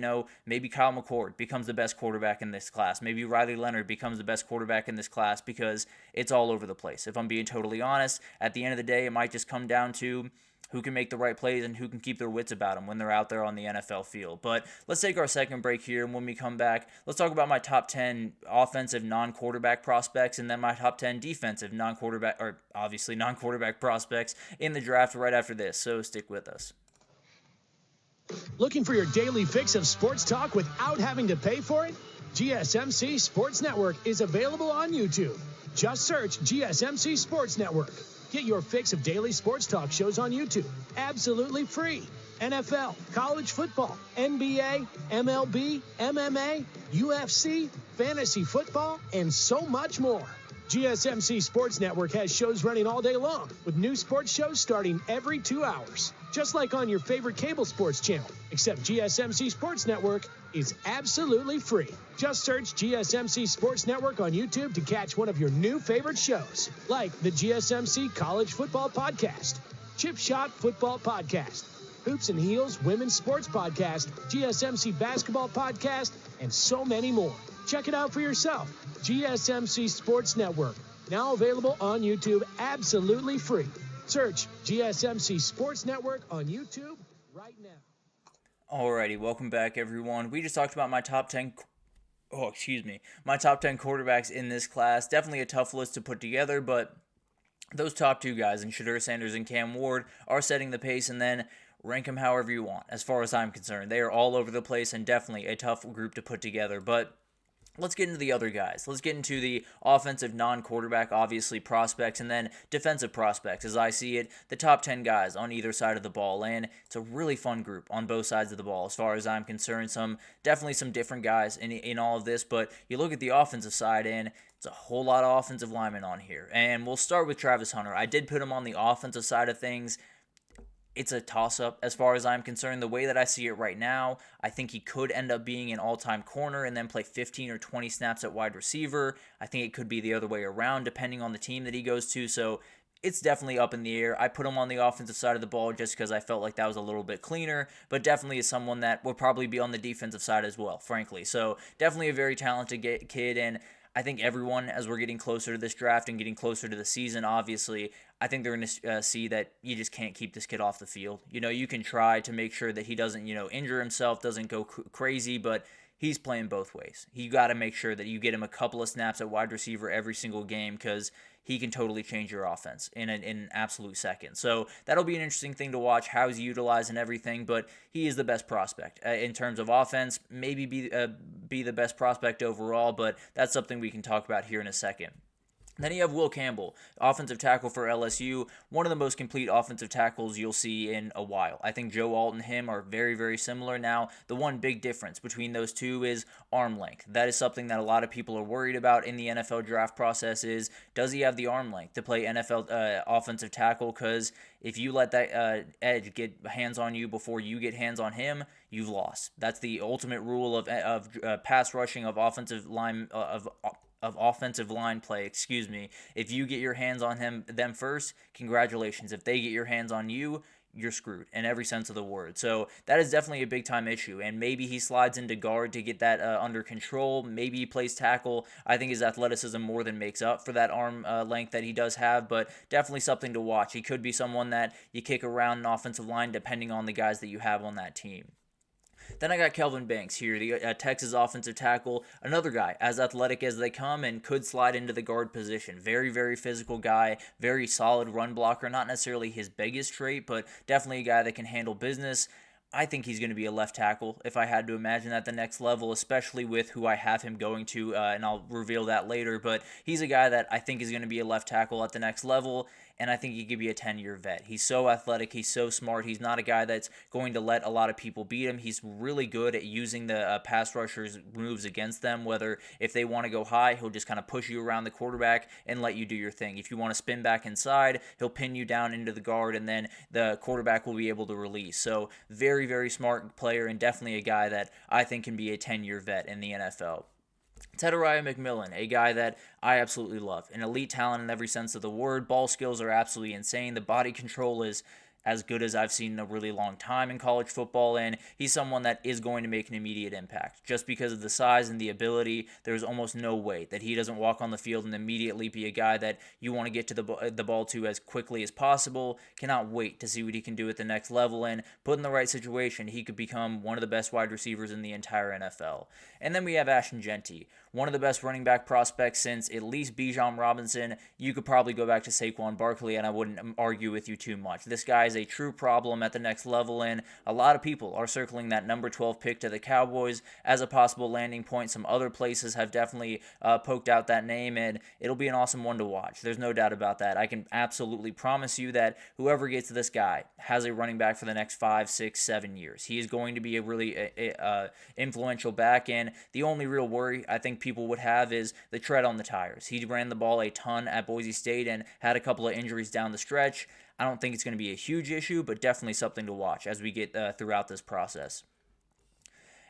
maybe Kyle McCord becomes the best quarterback in this class. Maybe Riley Leonard becomes the best quarterback in this class, because it's all over the place. If I'm being totally honest, at the end of the day, it might just come down to who can make the right plays and who can keep their wits about them when they're out there on the NFL field. But let's take our second break here, and when we come back, let's talk about my top 10 offensive non-quarterback prospects and then my top 10 defensive non-quarterback prospects in the draft right after this. So stick with us. Looking for your daily fix of sports talk without having to pay for it? GSMC Sports Network is available on YouTube. Just search GSMC Sports Network. Get your fix of daily sports talk shows on YouTube, absolutely free. NFL, college football, NBA, MLB, MMA, UFC, fantasy football, and so much more. GSMC Sports Network has shows running all day long, with new sports shows starting every 2 hours. Just like on your favorite cable sports channel, except GSMC Sports Network is absolutely free. Just search GSMC Sports Network on YouTube to catch one of your new favorite shows, like the GSMC College Football Podcast, Chip Shot Football Podcast, Hoops and Heels Women's Sports Podcast, GSMC Basketball Podcast, and so many more. Check it out for yourself. GSMC Sports Network, now available on YouTube absolutely free. Search GSMC Sports Network on YouTube right now. Alrighty, welcome back, everyone. We just talked about my top 10 quarterbacks in this class. Definitely a tough list to put together, but Those top two guys in Shedeur Sanders and Cam Ward are setting the pace, and then rank them however you want. As far as I'm concerned, they are all over the place and definitely a tough group to put together. But let's get into the other guys. Let's get into the offensive non-quarterback, obviously, prospects, and then defensive prospects. As I see it, the top 10 guys on either side of the ball, and it's a really fun group on both sides of the ball as far as I'm concerned. Definitely some different guys in all of this, but you look at the offensive side, and it's a whole lot of offensive linemen on here. And we'll start with Travis Hunter. I did put him on the offensive side of things. It's a toss-up as far as I'm concerned. The way that I see it right now, I think he could end up being an all-time corner and then play 15 or 20 snaps at wide receiver. I think it could be the other way around depending on the team that he goes to. So it's definitely up in the air. I put him on the offensive side of the ball just because I felt like that was a little bit cleaner, but definitely is someone that would probably be on the defensive side as well, frankly. So definitely a very talented kid, and I think everyone, as we're getting closer to this draft and getting closer to the season, obviously, I think they're going to see that you just can't keep this kid off the field. You can try to make sure that he doesn't, injure himself, doesn't go crazy, but he's playing both ways. You got to make sure that you get him a couple of snaps at wide receiver every single game because he can totally change your offense in an absolute second. So that'll be an interesting thing to watch, how he's utilized and everything, but he is the best prospect. In terms of offense, maybe be the best prospect overall, but that's something we can talk about here in a second. Then you have Will Campbell, offensive tackle for LSU, one of the most complete offensive tackles you'll see in a while. I think Joe Alt and him are very, very similar. Now, the one big difference between those two is arm length. That is something that a lot of people are worried about in the NFL draft process is, does he have the arm length to play NFL offensive tackle? Because if you let that edge get hands on you before you get hands on him, you've lost. That's the ultimate rule of pass rushing, of offensive line of offensive line play, If you get your hands on them first, congratulations. If they get your hands on you, you're screwed in every sense of the word. So that is definitely a big time issue, and maybe he slides into guard to get that under control. Maybe he plays tackle. I think his athleticism more than makes up for that arm length that he does have, but definitely something to watch. He could be someone that you kick around an offensive line depending on the guys that you have on that team. Then I got Kelvin Banks here, the Texas offensive tackle, another guy as athletic as they come and could slide into the guard position. Very, very physical guy, very solid run blocker, not necessarily his biggest trait, but definitely a guy that can handle business. I think he's going to be a left tackle if I had to imagine at the next level, especially with who I have him going to, and I'll reveal that later, but he's a guy that I think is going to be a left tackle at the next level, and I think he could be a 10-year vet. He's so athletic, he's so smart, he's not a guy that's going to let a lot of people beat him. He's really good at using the pass rushers' moves against them, whether if they want to go high, he'll just kind of push you around the quarterback and let you do your thing. If you want to spin back inside, he'll pin you down into the guard, and then the quarterback will be able to release. So very, very smart player, and definitely a guy that I think can be a 10-year vet in the NFL. Shedeur McMillan, a guy that I absolutely love. An elite talent in every sense of the word. Ball skills are absolutely insane. The body control is as good as I've seen in a really long time in college football, and he's someone that is going to make an immediate impact. Just because of the size and the ability, there's almost no way that he doesn't walk on the field and immediately be a guy that you want to get to the ball to as quickly as possible. Cannot wait to see what he can do at the next level, and put in the right situation, he could become one of the best wide receivers in the entire NFL. And then we have Ashton Jeanty, one of the best running back prospects since at least Bijan Robinson. You could probably go back to Saquon Barkley, and I wouldn't argue with you too much. This guy is a true problem at the next level, and a lot of people are circling that number 12 pick to the Cowboys as a possible landing point. Some other places have definitely poked out that name, and it'll be an awesome one to watch. There's no doubt about that. I can absolutely promise you that whoever gets this guy has a running back for the next 5, 6, 7 years. He is going to be a really influential back, and the only real worry I think people would have is the tread on the tires. He ran the ball a ton at Boise State and had a couple of injuries down the stretch. I don't think it's going to be a huge issue, but definitely something to watch as we get throughout this process.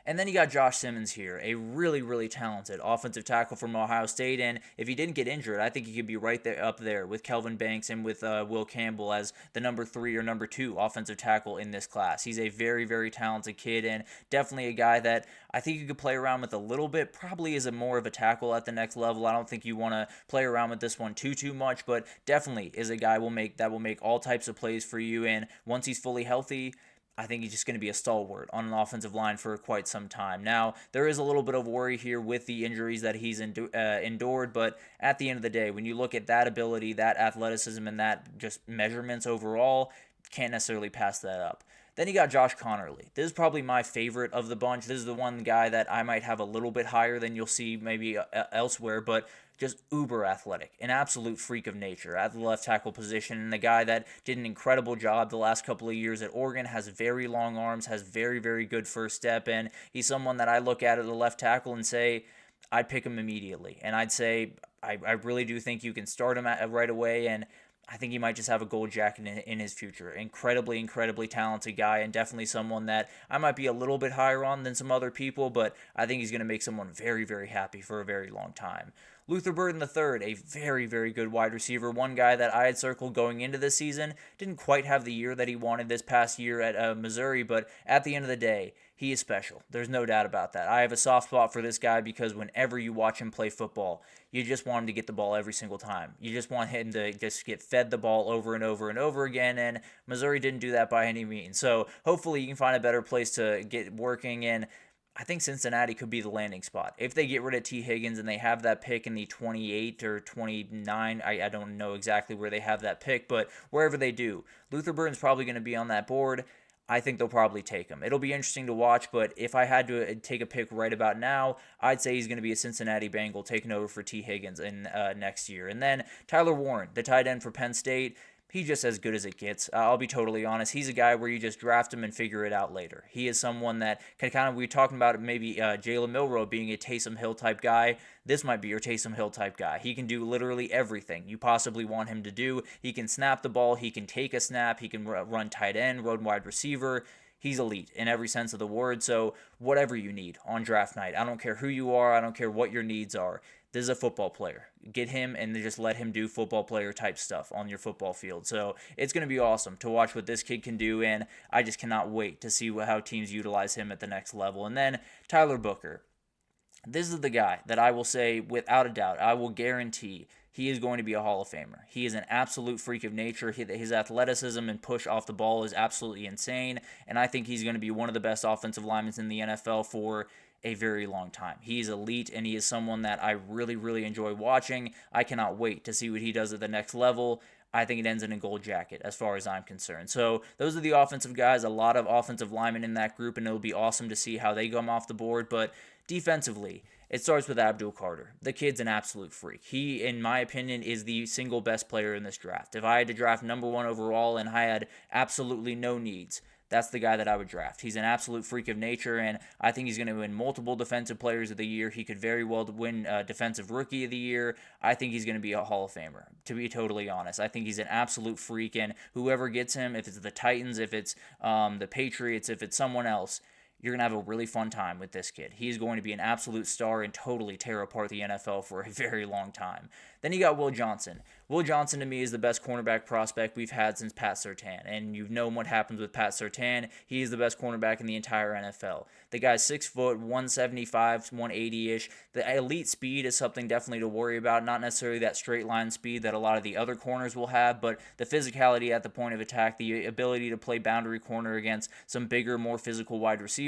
And then you got Josh Simmons here, a really, really talented offensive tackle from Ohio State. And if he didn't get injured, I think he could be right there up there with Kelvin Banks and with Will Campbell as the number 3 or number 2 offensive tackle in this class. He's a very, very talented kid, and definitely a guy that I think you could play around with a little bit. Probably is more of a tackle at the next level. I don't think you want to play around with this one too much, but definitely is a guy that will make all types of plays for you. And once he's fully healthy, I think he's just going to be a stalwart on an offensive line for quite some time. Now, there is a little bit of worry here with the injuries that he's endured, but at the end of the day, when you look at that ability, that athleticism, and that just measurements overall, can't necessarily pass that up. Then you got Josh Connerly. This is probably my favorite of the bunch. This is the one guy that I might have a little bit higher than you'll see maybe elsewhere, but just uber athletic, an absolute freak of nature at the left tackle position, and the guy that did an incredible job the last couple of years at Oregon, has very long arms, has very, very good first step, and he's someone that I look at the left tackle and say, I'd pick him immediately. And I'd say, I really do think you can start him right away, and I think he might just have a gold jacket in his future. Incredibly, incredibly talented guy, and definitely someone that I might be a little bit higher on than some other people, but I think he's going to make someone very, very happy for a very long time. Luther Burden III, a very, very good wide receiver. One guy that I had circled going into this season. Didn't quite have the year that he wanted this past year at Missouri, but at the end of the day, he is special. There's no doubt about that. I have a soft spot for this guy because whenever you watch him play football, you just want him to get the ball every single time. You just want him to just get fed the ball over and over and over again, and Missouri didn't do that by any means. So hopefully you can find a better place to get working, and I think Cincinnati could be the landing spot. If they get rid of T. Higgins and they have that pick in the 28 or 29, I don't know exactly where they have that pick, but wherever they do, Luther Burden's probably going to be on that board. I think they'll probably take him. It'll be interesting to watch, but if I had to take a pick right about now, I'd say he's going to be a Cincinnati Bengal taking over for T. Higgins in next year. And then Tyler Warren, the tight end for Penn State, he's just as good as it gets. I'll be totally honest. He's a guy where you just draft him and figure it out later. He is someone that can kind of, we were talking about maybe Jalen Milroe being a Taysom Hill type guy. This might be your Taysom Hill type guy. He can do literally everything you possibly want him to do. He can snap the ball. He can take a snap. He can run tight end, run wide receiver. He's elite in every sense of the word. So whatever you need on draft night, I don't care who you are. I don't care what your needs are. This is a football player. Get him and just let him do football player type stuff on your football field. So it's going to be awesome to watch what this kid can do, and I just cannot wait to see how teams utilize him at the next level. And then Tyler Booker. This is the guy that I will say without a doubt, I will guarantee he is going to be a Hall of Famer. He is an absolute freak of nature. His athleticism and push off the ball is absolutely insane, and I think he's going to be one of the best offensive linemen in the NFL for a very long time. He's elite, and he is someone that I really, really enjoy watching. I cannot wait to see what he does at the next level. I think it ends in a gold jacket as far as I'm concerned. So those are the offensive guys, a lot of offensive linemen in that group, and it'll be awesome to see how they come off the board. But defensively, it starts with Abdul Carter. The kid's an absolute freak. He, in my opinion, is the single best player in this draft. If I had to draft number one overall and I had absolutely no needs, that's the guy that I would draft. He's an absolute freak of nature, and I think he's going to win multiple Defensive Players of the Year. He could very well win Defensive Rookie of the Year. I think he's going to be a Hall of Famer, to be totally honest. I think he's an absolute freak, and whoever gets him, if it's the Titans, if it's the Patriots, if it's someone else, you're going to have a really fun time with this kid. He's going to be an absolute star and totally tear apart the NFL for a very long time. Then you got Will Johnson. Will Johnson, to me, is the best cornerback prospect we've had since Pat Surtain. And you've known what happens with Pat Surtain. He is the best cornerback in the entire NFL. The guy's 6 foot, 175, 180-ish. The elite speed is something definitely to worry about. Not necessarily that straight line speed that a lot of the other corners will have, but the physicality at the point of attack, the ability to play boundary corner against some bigger, more physical wide receivers.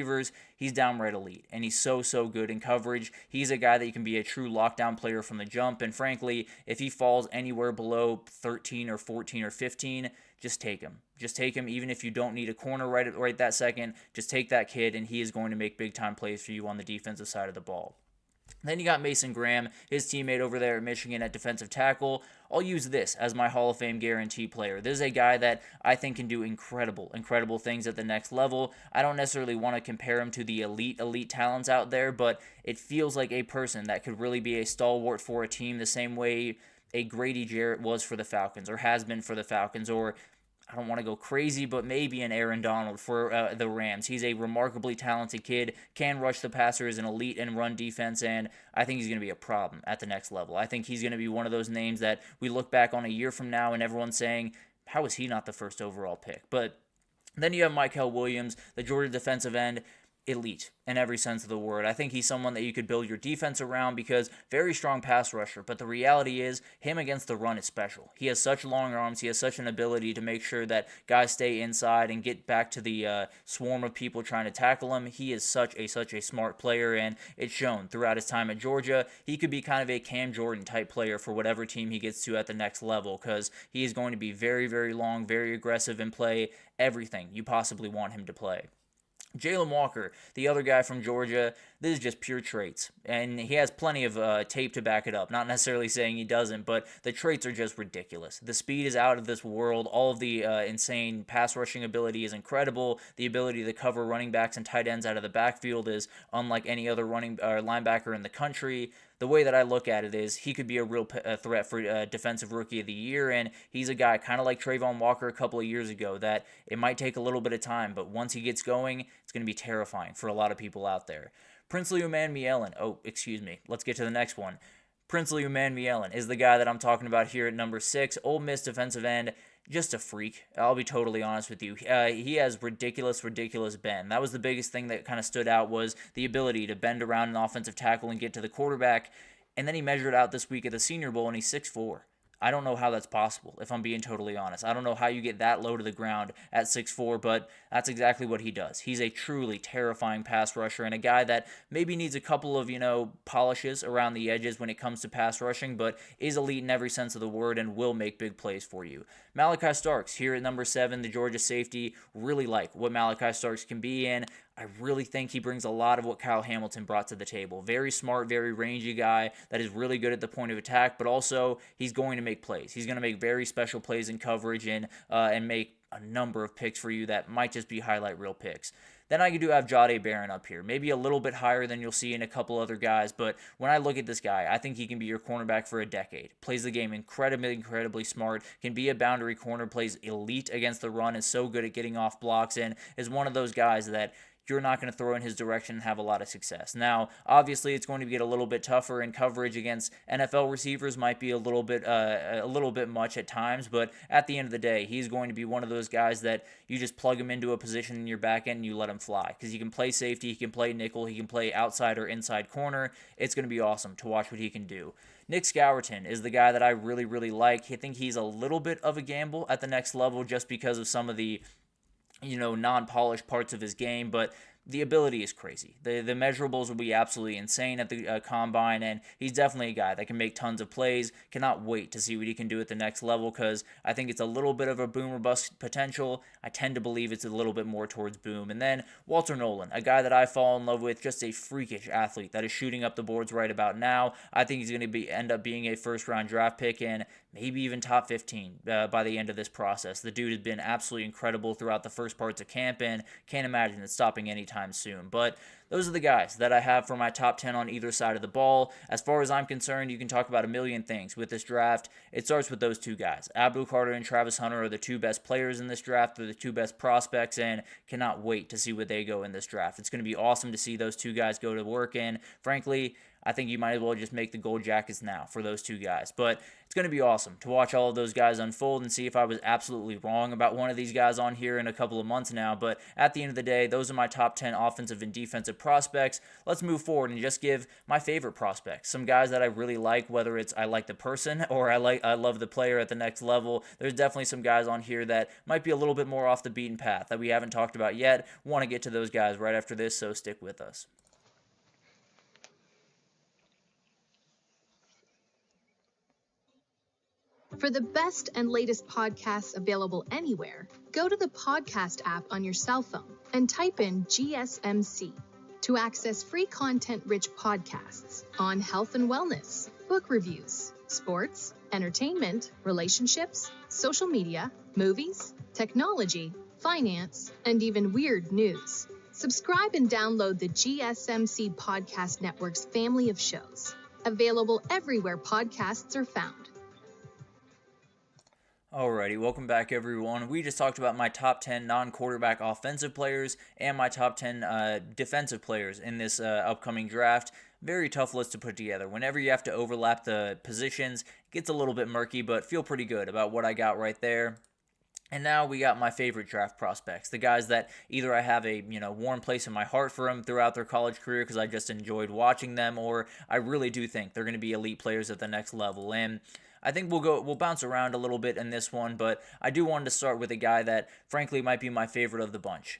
He's downright elite, and he's so good in coverage. He's a guy that can be a true lockdown player from the jump, and frankly, if he falls anywhere below 13 or 14 or 15, just take him. Just take him, even if you don't need a corner right that second. Just take that kid, and he is going to make big-time plays for you on the defensive side of the ball. Then you got Mason Graham, his teammate over there at Michigan at defensive tackle. I'll use this as my Hall of Fame guarantee player. This is a guy that I think can do incredible things at the next level. I don't necessarily want to compare him to the elite talents out there, but it feels like a person that could really be a stalwart for a team the same way a Grady Jarrett was for the Falcons or has been for the Falcons, or I don't want to go crazy, but maybe an Aaron Donald for the Rams. He's a remarkably talented kid, can rush the passer, is an elite in run defense, and I think he's going to be a problem at the next level. I think he's going to be one of those names that we look back on a year from now and everyone's saying, how is he not the first overall pick? But then you have Mykel Williams, the Georgia defensive end. elite in every sense of the word. I think he's someone that you could build your defense around because very strong pass rusher, but the reality is him against the run is special. He has such long arms, he has such an ability to make sure that guys stay inside and get back to the swarm of people trying to tackle him. He is such a smart player, and it's shown throughout his time at Georgia. He could be kind of a Cam Jordan type player for whatever team he gets to at the next level, because he is going to be very, very long, very aggressive, and play everything you possibly want him to play. Jalen Walker, the other guy from Georgia, this is just pure traits, and he has plenty of tape to back it up. Not necessarily saying he doesn't, but the traits are just ridiculous. The speed is out of this world. All of the insane pass rushing ability is incredible. The ability to cover running backs and tight ends out of the backfield is unlike any other linebacker in the country. The way that I look at it is he could be a real threat for Defensive Rookie of the Year, and he's a guy kind of like Trayvon Walker a couple of years ago that it might take a little bit of time, but once he gets going, it's going to be terrifying for a lot of people out there. Princely Umanmielen. Let's get to the next one. Princely Umanmielen is the guy that I'm talking about here at number 6. Ole Miss defensive end. Just a freak. I'll be totally honest with you. He has ridiculous bend. That was the biggest thing that kind of stood out, was the ability to bend around an offensive tackle and get to the quarterback. And then he measured out this week at the Senior Bowl, and he's 6'4". I don't know how that's possible, if I'm being totally honest. I don't know how you get that low to the ground at 6'4", but that's exactly what he does. He's a truly terrifying pass rusher and a guy that maybe needs a couple of, polishes around the edges when it comes to pass rushing, but is elite in every sense of the word and will make big plays for you. Malachi Starks, here at number 7, the Georgia safety, really like what Malachi Starks can be in. I really think he brings a lot of what Kyle Hamilton brought to the table. Very smart, very rangy guy that is really good at the point of attack, but also he's going to make plays. He's going to make very special plays in coverage and make a number of picks for you that might just be highlight reel picks. Then I do have Jahdae Barron up here, maybe a little bit higher than you'll see in a couple other guys, but when I look at this guy, I think he can be your cornerback for a decade. Plays the game incredibly smart, can be a boundary corner, plays elite against the run, is so good at getting off blocks, and is one of those guys that you're not going to throw in his direction and have a lot of success. Now, obviously, it's going to get a little bit tougher, and coverage against NFL receivers might be a little bit much at times, but at the end of the day, he's going to be one of those guys that you just plug him into a position in your back end and you let him fly, because he can play safety, he can play nickel, he can play outside or inside corner. It's going to be awesome to watch what he can do. Nick Scourton is the guy that I really like. I think he's a little bit of a gamble at the next level just because of some of the non-polished parts of his game, but the ability is crazy. The measurables will be absolutely insane at the combine, and he's definitely a guy that can make tons of plays. Cannot wait to see what he can do at the next level, because I think it's a little bit of a boom or bust potential. I tend to believe it's a little bit more towards boom. And then Walter Nolan, a guy that I fall in love with, just a freakish athlete that is shooting up the boards right about now. I think he's going to end up being a first-round draft pick and maybe even top 15 by the end of this process. The dude has been absolutely incredible throughout the first parts of camp, and can't imagine it stopping anytime soon. But those are the guys that I have for my top 10 on either side of the ball. As far as I'm concerned, you can talk about a million things with this draft. It starts with those two guys. Abdul Carter and Travis Hunter are the two best players in this draft. They're the two best prospects, and cannot wait to see where they go in this draft. It's going to be awesome to see those two guys go to work, and frankly, I think you might as well just make the gold jackets now for those two guys. But it's going to be awesome to watch all of those guys unfold and see if I was absolutely wrong about one of these guys on here in a couple of months now. But at the end of the day, those are my top 10 offensive and defensive prospects. Let's move forward and just give my favorite prospects, some guys that I really like, whether it's I like the person or I love the player at the next level. There's definitely some guys on here that might be a little bit more off the beaten path that we haven't talked about yet. Want to get to those guys right after this, so stick with us. For the best and latest podcasts available anywhere, go to the podcast app on your cell phone and type in GSMC to access free content-rich podcasts on health and wellness, book reviews, sports, entertainment, relationships, social media, movies, technology, finance, and even weird news. Subscribe and download the GSMC Podcast Network's family of shows, available everywhere podcasts are found. Alrighty, welcome back everyone. We just talked about my top 10 non-quarterback offensive players and my top 10 defensive players in this upcoming draft. Very tough list to put together. Whenever you have to overlap the positions, it gets a little bit murky, but feel pretty good about what I got right there. And now we got my favorite draft prospects, the guys that either I have a warm place in my heart for them throughout their college career because I just enjoyed watching them, or I really do think they're going to be elite players at the next level. And I think we'll bounce around a little bit in this one, but I do want to start with a guy that frankly might be my favorite of the bunch,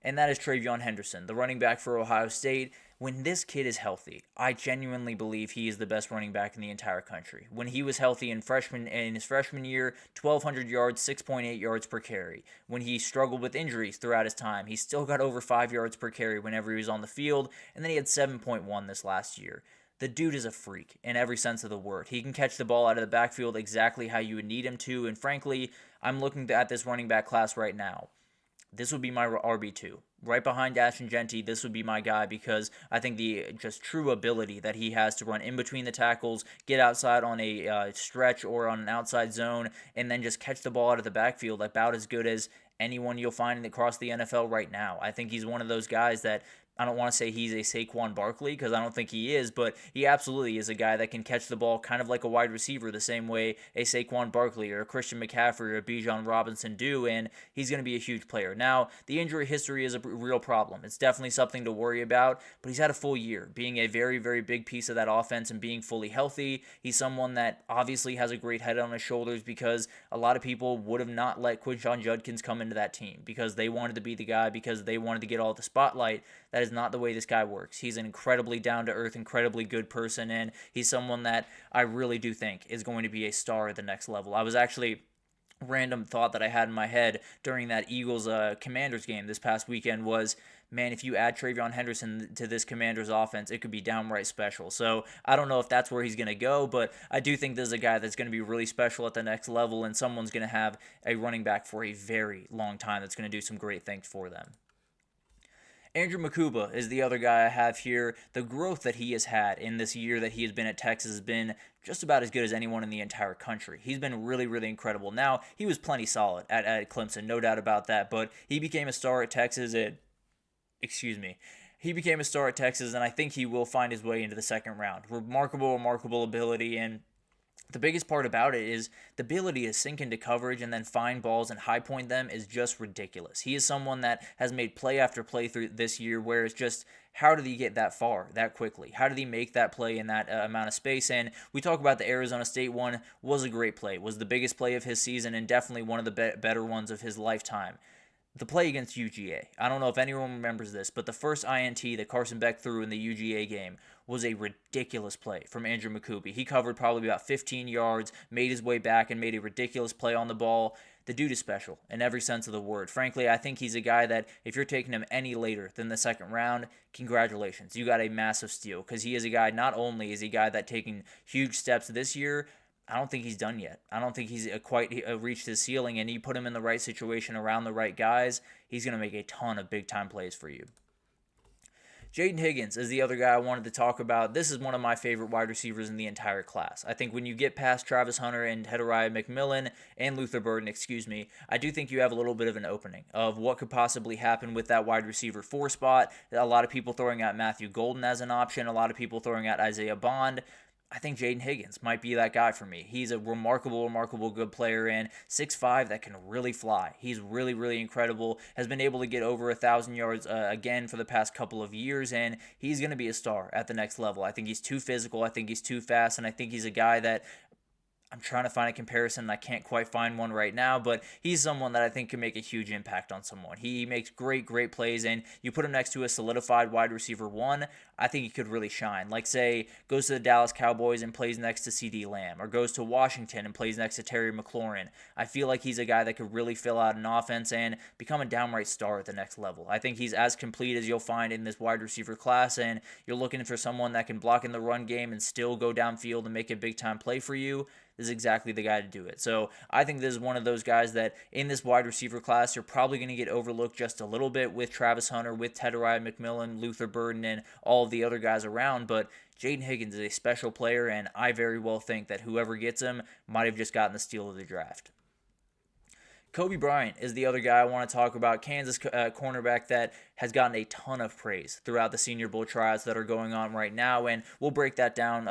and that is TreVeyon Henderson, the running back for Ohio State. When this kid is healthy, I genuinely believe he is the best running back in the entire country. When he was healthy in his freshman year, 1,200 yards, 6.8 yards per carry. When he struggled with injuries throughout his time, he still got over 5 yards per carry whenever he was on the field, and then he had 7.1 this last year. The dude is a freak in every sense of the word. He can catch the ball out of the backfield exactly how you would need him to, and frankly, I'm looking at this running back class right now. This would be my RB2. Right behind Ashton Genty, this would be my guy because I think the just true ability that he has to run in between the tackles, get outside on a stretch or on an outside zone, and then just catch the ball out of the backfield about as good as anyone you'll find across the NFL right now. I think he's one of those guys that I don't want to say he's a Saquon Barkley because I don't think he is, but he absolutely is a guy that can catch the ball kind of like a wide receiver the same way a Saquon Barkley or a Christian McCaffrey or a Bijan Robinson do, and he's going to be a huge player. Now, the injury history is a real problem. It's definitely something to worry about, but he's had a full year being a very, very big piece of that offense and being fully healthy. He's someone that obviously has a great head on his shoulders because a lot of people would have not let Quinshon Judkins come into that team because they wanted to be the guy, because they wanted to get all the spotlight. That is not the way this guy works. He's an incredibly down-to-earth, incredibly good person, and he's someone that I really do think is going to be a star at the next level. I was actually random thought that I had in my head during that Eagles Commanders game this past weekend was, man, if you add TreVeyon Henderson to this Commanders offense, it could be downright special. So I don't know if that's where he's going to go, but I do think this is a guy that's going to be really special at the next level, and someone's going to have a running back for a very long time that's going to do some great things for them. Andrew Mukuba is the other guy I have here. The growth that he has had in this year that he has been at Texas has been just about as good as anyone in the entire country. He's been really, really incredible. Now, he was plenty solid at Clemson, no doubt about that, but he became a star at Texas He became a star at Texas, and I think he will find his way into the second round. Remarkable ability, and the biggest part about it is the ability to sink into coverage and then find balls and high point them is just ridiculous. He is someone that has made play after play through this year where it's just, how did he get that far, that quickly? How did he make that play in that amount of space? And we talk about the Arizona State one, was a great play, was the biggest play of his season and definitely one of the better ones of his lifetime. The play against UGA. I don't know if anyone remembers this, but the first INT that Carson Beck threw in the UGA game was a ridiculous play from Andrew Mukuba. He covered probably about 15 yards, made his way back, and made a ridiculous play on the ball. The dude is special in every sense of the word. Frankly, I think he's a guy that if you're taking him any later than the second round, congratulations. You got a massive steal because he is a guy, not only is he a guy that taking huge steps this year, I don't think he's done yet. I don't think he's quite reached his ceiling, and you put him in the right situation around the right guys, he's going to make a ton of big-time plays for you. Jaden Higgins is the other guy I wanted to talk about. This is one of my favorite wide receivers in the entire class. I think when you get past Travis Hunter and Shedeur McMillan and Luther Burden, I do think you have a little bit of an opening of what could possibly happen with that wide receiver 4 spot. A lot of people throwing out Matthew Golden as an option, a lot of people throwing out Isaiah Bond. I think Jaden Higgins might be that guy for me. He's a remarkable good player, and 6'5" that can really fly. He's really, really incredible, has been able to get over 1,000 yards again for the past couple of years, and he's going to be a star at the next level. I think he's too physical, I think he's too fast, and I think he's a guy that I'm trying to find a comparison, and I can't quite find one right now, but he's someone that I think can make a huge impact on someone. He makes great plays, and you put him next to a solidified wide receiver 1, I think he could really shine. Like, say, goes to the Dallas Cowboys and plays next to CD Lamb, or goes to Washington and plays next to Terry McLaurin. I feel like he's a guy that could really fill out an offense and become a downright star at the next level. I think he's as complete as you'll find in this wide receiver class, and you're looking for someone that can block in the run game and still go downfield and make a big-time play for you. This is exactly the guy to do it. So I think this is one of those guys that in this wide receiver class, you're probably going to get overlooked just a little bit with Travis Hunter, with Shedeur McMillan, Luther Burden, and all of the other guys around. But Jaden Higgins is a special player, and I very well think that whoever gets him might have just gotten the steal of the draft. Kobe Bryant is the other guy I want to talk about, Kansas cornerback that has gotten a ton of praise throughout the Senior Bowl tryouts that are going on right now, and we'll break that down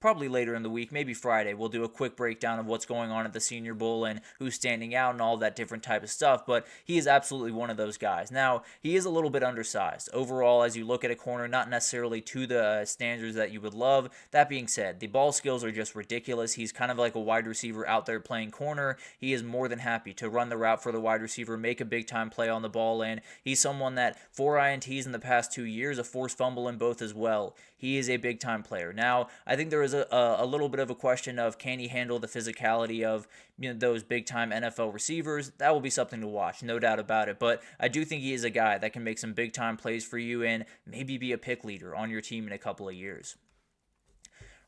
probably later in the week, maybe Friday, we'll do a quick breakdown of what's going on at the Senior Bowl and who's standing out and all that different type of stuff, but he is absolutely one of those guys. Now, he is a little bit undersized. Overall, as you look at a corner, not necessarily to the standards that you would love. That being said, the ball skills are just ridiculous. He's kind of like a wide receiver out there playing corner. He is more than happy to run the route for the wide receiver, make a big-time play on the ball, and he's someone that 4 INTs in the past 2 years, a forced fumble in both as well. He is a big-time player. Now, I think there is a little bit of a question of can he handle the physicality of those big-time NFL receivers. That will be something to watch, no doubt about it. But I do think he is a guy that can make some big-time plays for you and maybe be a pick leader on your team in a couple of years.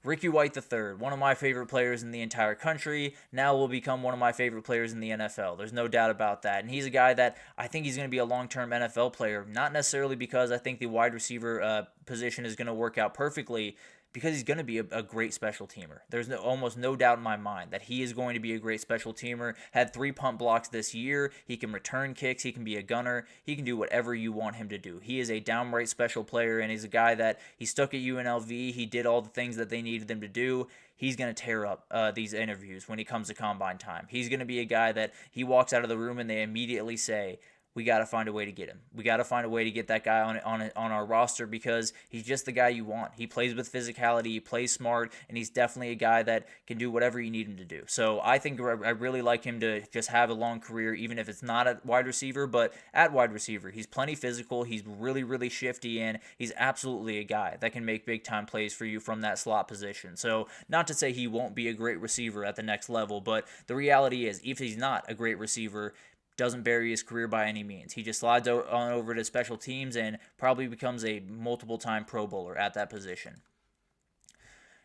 Ricky White III, one of my favorite players in the entire country, now will become one of my favorite players in the NFL. There's no doubt about that. And he's a guy that I think he's going to be a long-term NFL player, not necessarily because I think the wide receiver position is going to work out perfectly, because he's going to be a great special teamer. There's almost no doubt in my mind that he is going to be a great special teamer. Had 3 punt blocks this year. He can return kicks. He can be a gunner. He can do whatever you want him to do. He is a downright special player, and he's a guy that he stuck at UNLV. He did all the things that they needed him to do. He's going to tear up these interviews when he comes to combine time. He's going to be a guy that he walks out of the room and they immediately say, we got to find a way to get him. We got to find a way to get that guy on our roster because he's just the guy you want. He plays with physicality, he plays smart, and he's definitely a guy that can do whatever you need him to do. So I think I really like him to just have a long career, even if it's not at wide receiver, but at wide receiver. He's plenty physical, he's really, really shifty, and he's absolutely a guy that can make big-time plays for you from that slot position. So not to say he won't be a great receiver at the next level, but the reality is, if he's not a great receiver, doesn't bury his career by any means. He just slides on over to special teams and probably becomes a multiple-time Pro Bowler at that position.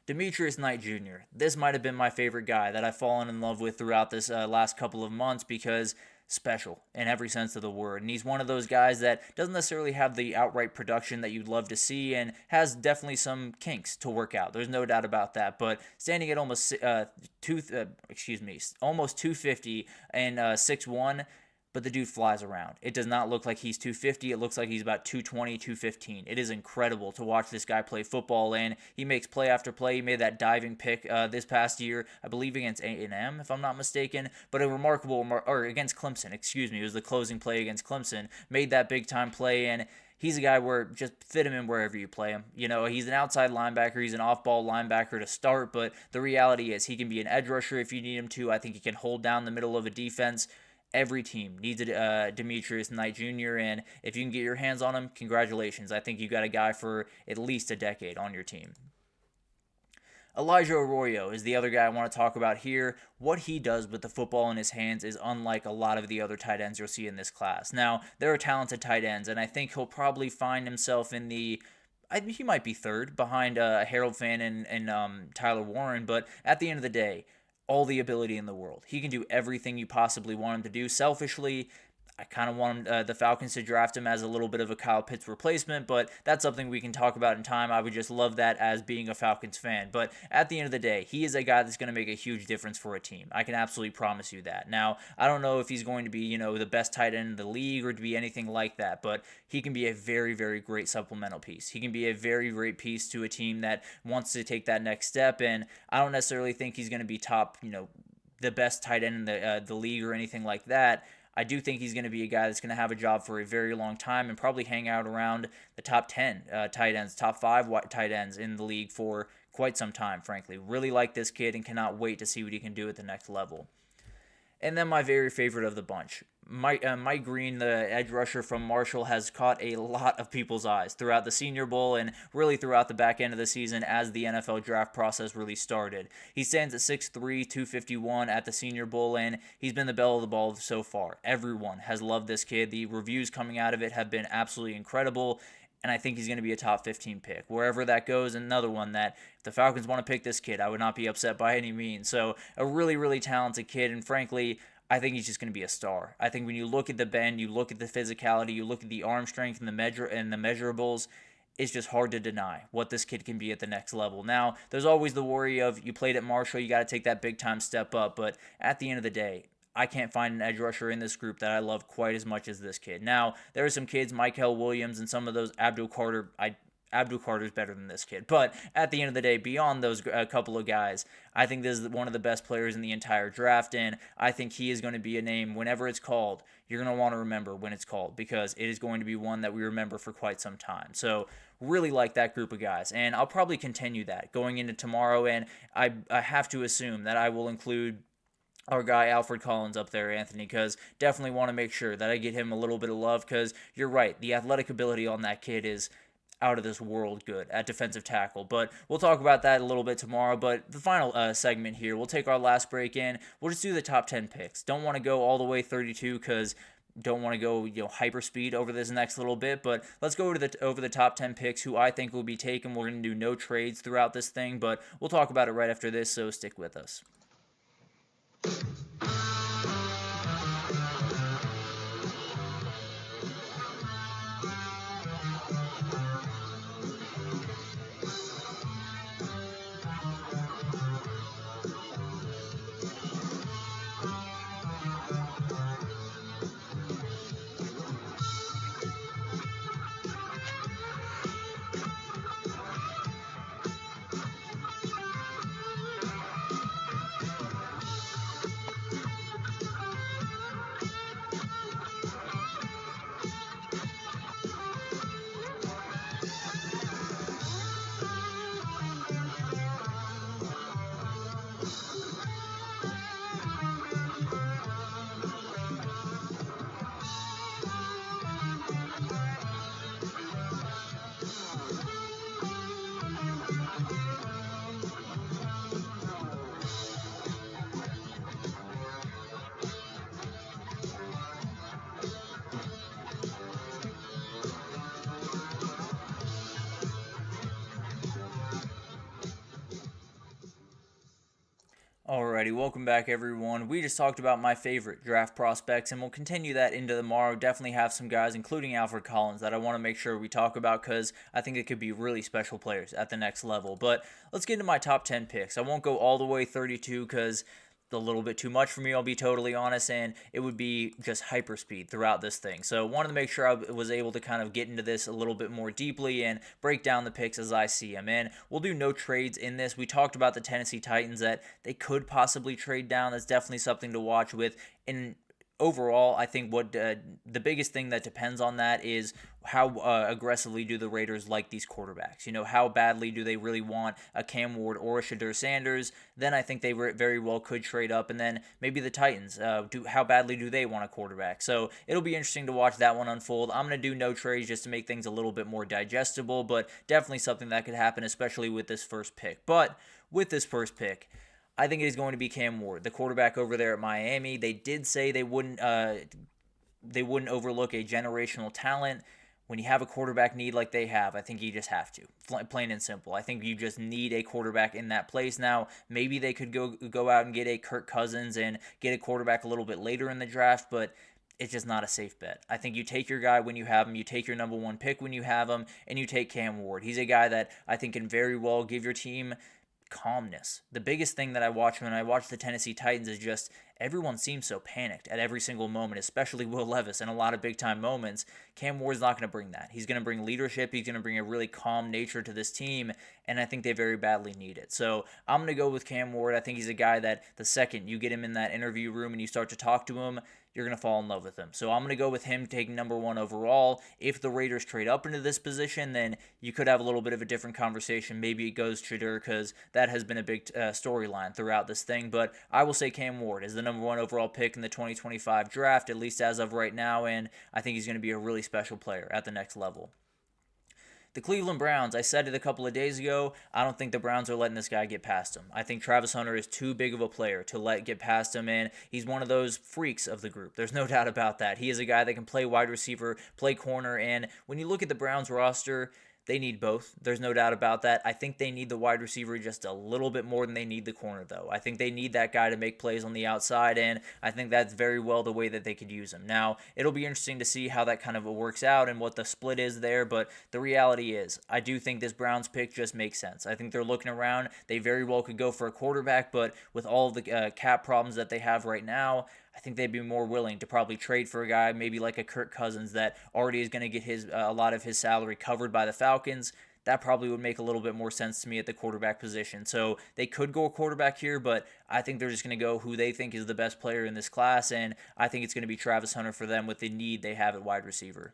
Demetrius Knight Jr. This might have been my favorite guy that I've fallen in love with throughout this last couple of months because special in every sense of the word. And he's one of those guys that doesn't necessarily have the outright production that you'd love to see and has definitely some kinks to work out. There's no doubt about that. But standing at almost almost 250 and 6'1", but the dude flies around. It does not look like he's 250. It looks like he's about 220, 215. It is incredible to watch this guy play football, and he makes play after play. He made that diving pick this past year, I believe against A&M, if I'm not mistaken, but or against Clemson, it was the closing play against Clemson, made that big-time play, and he's a guy where just fit him in wherever you play him. He's an outside linebacker. He's an off-ball linebacker to start, but the reality is he can be an edge rusher if you need him to. I think he can hold down the middle of a defense. Every team needs a Demetrius Knight Jr., and if you can get your hands on him, congratulations. I think you got a guy for at least a decade on your team. Elijah Arroyo is the other guy I want to talk about here. What he does with the football in his hands is unlike a lot of the other tight ends you'll see in this class. Now, there are talented tight ends, and I think he'll probably find himself in he might be third behind Harold Fannin and Tyler Warren, but at the end of the day, all the ability in the world. He can do everything you possibly want him to do. Selfishly, I kind of want the Falcons to draft him as a little bit of a Kyle Pitts replacement, but that's something we can talk about in time. I would just love that as being a Falcons fan. But at the end of the day, he is a guy that's going to make a huge difference for a team. I can absolutely promise you that. Now, I don't know if he's going to be, the best tight end in the league or to be anything like that, but he can be a very, very great supplemental piece. He can be a very great piece to a team that wants to take that next step, and I don't necessarily think he's going to be top, the best tight end in the league or anything like that. I do think he's going to be a guy that's going to have a job for a very long time and probably hang out around the top 10 tight ends, top 5 tight ends in the league for quite some time, frankly. Really like this kid and cannot wait to see what he can do at the next level. And then my very favorite of the bunch, Mike Green, the edge rusher from Marshall, has caught a lot of people's eyes throughout the Senior Bowl and really throughout the back end of the season as the NFL draft process really started. He stands at 6'3", 251 at the Senior Bowl, and he's been the belle of the ball so far. Everyone has loved this kid. The reviews coming out of it have been absolutely incredible, and I think he's going to be a top 15 pick. Wherever that goes, another one that if the Falcons want to pick this kid, I would not be upset by any means. So a really, really talented kid, and frankly, I think he's just going to be a star. I think when you look at the bend, you look at the physicality, you look at the arm strength and the measurables, it's just hard to deny what this kid can be at the next level. Now, there's always the worry of you played at Marshall, you got to take that big-time step up, but at the end of the day, I can't find an edge rusher in this group that I love quite as much as this kid. Now, there are some kids, Michael Williams and some of those, Abdul Carter, Abdul Carter's better than this kid. But at the end of the day, beyond those couple of guys, I think this is one of the best players in the entire draft, and I think he is going to be a name whenever it's called. You're going to want to remember when it's called because it is going to be one that we remember for quite some time. So really like that group of guys, and I'll probably continue that going into tomorrow, and I have to assume that I will include our guy Alfred Collins up there, Anthony, because definitely want to make sure that I get him a little bit of love because you're right, the athletic ability on that kid is out of this world good at defensive tackle. But we'll talk about that a little bit tomorrow. But the final segment here, we'll take our last break in. We'll just do the top 10 picks. Don't want to go all the way 32 because don't want to go hyper speed over this next little bit, but let's go over the top 10 picks who I think will be taken. We're going to do no trades throughout this thing, but we'll talk about it right after this, so stick with us. Alrighty, welcome back everyone. We just talked about my favorite draft prospects, and we'll continue that into tomorrow. Definitely have some guys, including Alfred Collins, that I want to make sure we talk about because I think it could be really special players at the next level. But let's get into my top 10 picks. I won't go all the way 32 because a little bit too much for me, I'll be totally honest, and it would be just hyperspeed throughout this thing. So wanted to make sure I was able to kind of get into this a little bit more deeply and break down the picks as I see them. And we'll do no trades in this. We talked about the Tennessee Titans that they could possibly trade down. That's definitely something to watch with. And overall, I think what the biggest thing that depends on that is how aggressively do the Raiders like these quarterbacks? How badly do they really want a Cam Ward or a Shedeur Sanders? Then I think they very well could trade up. And then maybe the Titans, how badly do they want a quarterback? So it'll be interesting to watch that one unfold. I'm going to do no trades just to make things a little bit more digestible, but definitely something that could happen, especially with this first pick. But with this first pick, I think it is going to be Cam Ward, the quarterback over there at Miami. They did say they wouldn't overlook a generational talent. When you have a quarterback need like they have, I think you just have to. Plain and simple. I think you just need a quarterback in that place. Now, maybe they could go out and get a Kirk Cousins and get a quarterback a little bit later in the draft, but it's just not a safe bet. I think you take your guy when you have him, you take your number one pick when you have him, and you take Cam Ward. He's a guy that I think can very well give your team calmness. The biggest thing that I watch when I watch the Tennessee Titans is just everyone seems so panicked at every single moment, especially Will Levis in a lot of big-time moments. Cam Ward's not going to bring that. He's going to bring leadership. He's going to bring a really calm nature to this team, and I think they very badly need it. So I'm going to go with Cam Ward. I think he's a guy that the second you get him in that interview room and you start to talk to him, you're going to fall in love with him. So I'm going to go with him taking number one overall. If the Raiders trade up into this position, then you could have a little bit of a different conversation. Maybe it goes Shedeur because that has been a big storyline throughout this thing. But I will say Cam Ward is the number one overall pick in the 2025 draft, at least as of right now, and I think he's going to be a really special player at the next level. The Cleveland Browns, I said it a couple of days ago, I don't think the Browns are letting this guy get past him. I think Travis Hunter is too big of a player to let get past him, and he's one of those freaks of the group. There's no doubt about that. He is a guy that can play wide receiver, play corner, and when you look at the Browns roster, they need both. There's no doubt about that. I think they need the wide receiver just a little bit more than they need the corner, though. I think they need that guy to make plays on the outside, and I think that's very well the way that they could use him. Now, it'll be interesting to see how that kind of works out and what the split is there, but the reality is, I do think this Browns pick just makes sense. I think they're looking around. They very well could go for a quarterback, but with all of the cap problems that they have right now, I think they'd be more willing to probably trade for a guy maybe like a Kirk Cousins that already is going to get a lot of his salary covered by the Falcons. that probably would make a little bit more sense to me at the quarterback position. So they could go a quarterback here, but I think they're just going to go who they think is the best player in this class, and I think it's going to be Travis Hunter for them with the need they have at wide receiver.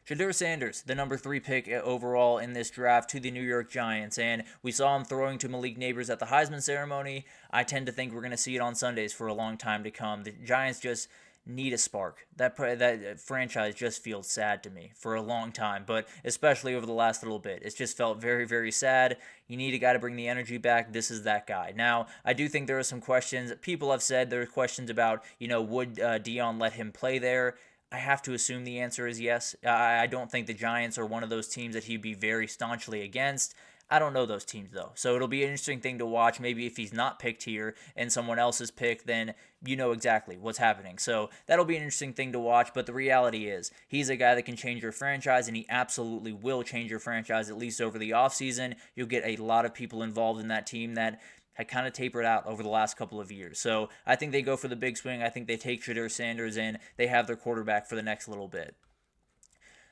Shedeur Sanders, the number 3 pick overall in this draft to the New York Giants, and we saw him throwing to Malik Neighbors at the Heisman ceremony. I tend to think we're going to see it on Sundays for a long time to come. The Giants just need a spark. That franchise just feels sad to me for a long time, but especially over the last little bit. It's just felt very, very sad. You need a guy to bring the energy back. This is that guy. Now, I do think there are some questions. People have said there are questions about, would Deion let him play there? I have to assume the answer is yes. I don't think the Giants are one of those teams that he'd be very staunchly against. I don't know those teams, though. So it'll be an interesting thing to watch. Maybe if he's not picked here and someone else is picked, then you know exactly what's happening. So that'll be an interesting thing to watch. But the reality is he's a guy that can change your franchise, and he absolutely will change your franchise, at least over the offseason. You'll get a lot of people involved in that team that had kind of tapered out over the last couple of years. So I think they go for the big swing. I think they take Shedeur Sanders, and they have their quarterback for the next little bit.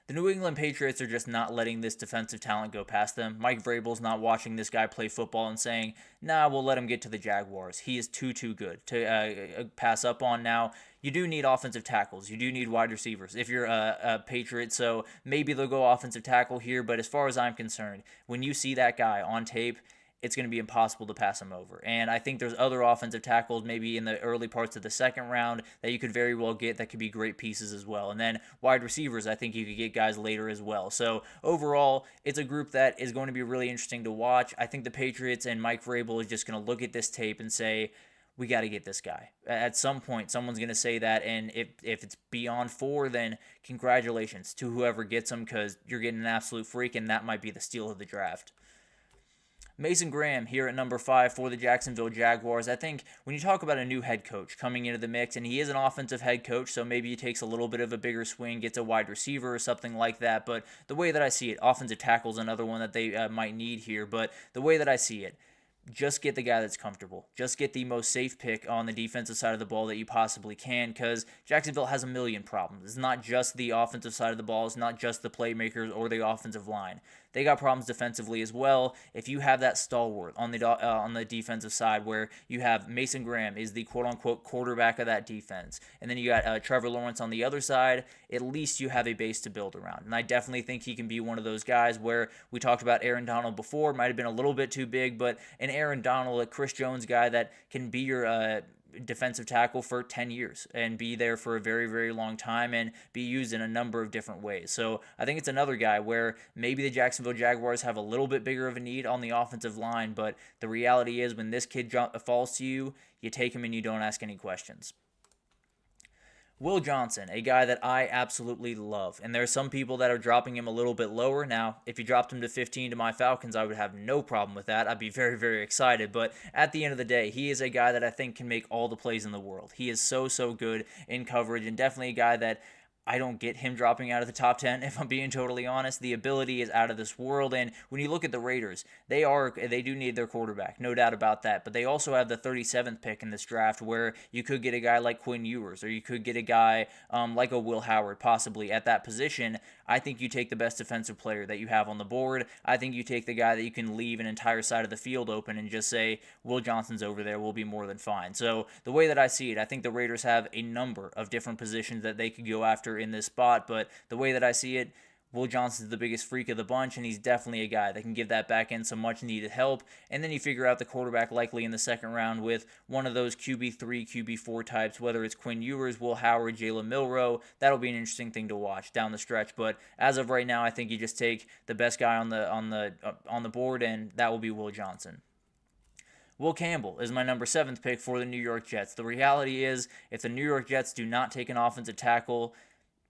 The New England Patriots are just not letting this defensive talent go past them. Mike Vrabel's not watching this guy play football and saying, nah, we'll let him get to the Jaguars. He is too good to pass up on now. You do need offensive tackles. You do need wide receivers if you're a Patriot, so maybe they'll go offensive tackle here, but as far as I'm concerned, when you see that guy on tape, it's going to be impossible to pass him over. And I think there's other offensive tackles maybe in the early parts of the second round that you could very well get that could be great pieces as well. And then wide receivers, I think you could get guys later as well. So overall, it's a group that is going to be really interesting to watch. I think the Patriots and Mike Vrabel is just going to look at this tape and say, we got to get this guy. At some point, someone's going to say that, and if it's beyond 4, then congratulations to whoever gets him, because you're getting an absolute freak, and that might be the steal of the draft. Mason Graham here at number 5 for the Jacksonville Jaguars. I think when you talk about a new head coach coming into the mix, and he is an offensive head coach, so maybe he takes a little bit of a bigger swing, gets a wide receiver or something like that, but the way that I see it, offensive tackle is another one that they might need here, but the way that I see it, just get the guy that's comfortable. Just get the most safe pick on the defensive side of the ball that you possibly can, because Jacksonville has a million problems. It's not just the offensive side of the ball. It's not just the playmakers or the offensive line. They got problems defensively as well. If you have that stalwart on the defensive side, where you have Mason Graham is the quote-unquote quarterback of that defense, and then you got Trevor Lawrence on the other side, at least you have a base to build around. And I definitely think he can be one of those guys where we talked about Aaron Donald before, might have been a little bit too big, but an Aaron Donald, a Chris Jones guy that can be your defensive tackle for 10 years and be there for a very, very long time and be used in a number of different ways. So I think it's another guy where maybe the Jacksonville Jaguars have a little bit bigger of a need on the offensive line, but the reality is when this kid falls to you, you take him and you don't ask any questions. Will Johnson, a guy that I absolutely love, and there are some people that are dropping him a little bit lower. Now, if you dropped him to 15 to my Falcons, I would have no problem with that. I'd be very, very excited, but at the end of the day, he is a guy that I think can make all the plays in the world. He is so good in coverage, and definitely a guy that I don't get him dropping out of the top 10, if I'm being totally honest. The ability is out of this world, and when you look at the Raiders, they do need their quarterback, no doubt about that, but they also have the 37th pick in this draft, where you could get a guy like Quinn Ewers, or you could get a guy like a Will Howard, possibly, at that position. I think you take the best defensive player that you have on the board. I think you take the guy that you can leave an entire side of the field open and just say, Will Johnson's over there, we'll be more than fine. So the way that I see it, I think the Raiders have a number of different positions that they could go after in this spot, but the way that I see it, Will Johnson's the biggest freak of the bunch, and he's definitely a guy that can give that back end some much needed help. And then you figure out the quarterback likely in the second round with one of those QB3, QB4 types, whether it's Quinn Ewers, Will Howard, Jalen Milroe. That'll be an interesting thing to watch down the stretch. But as of right now, I think you just take the best guy on the board, and that will be Will Johnson. Will Campbell is my number 7th pick for the New York Jets. The reality is, if the New York Jets do not take an offensive tackle,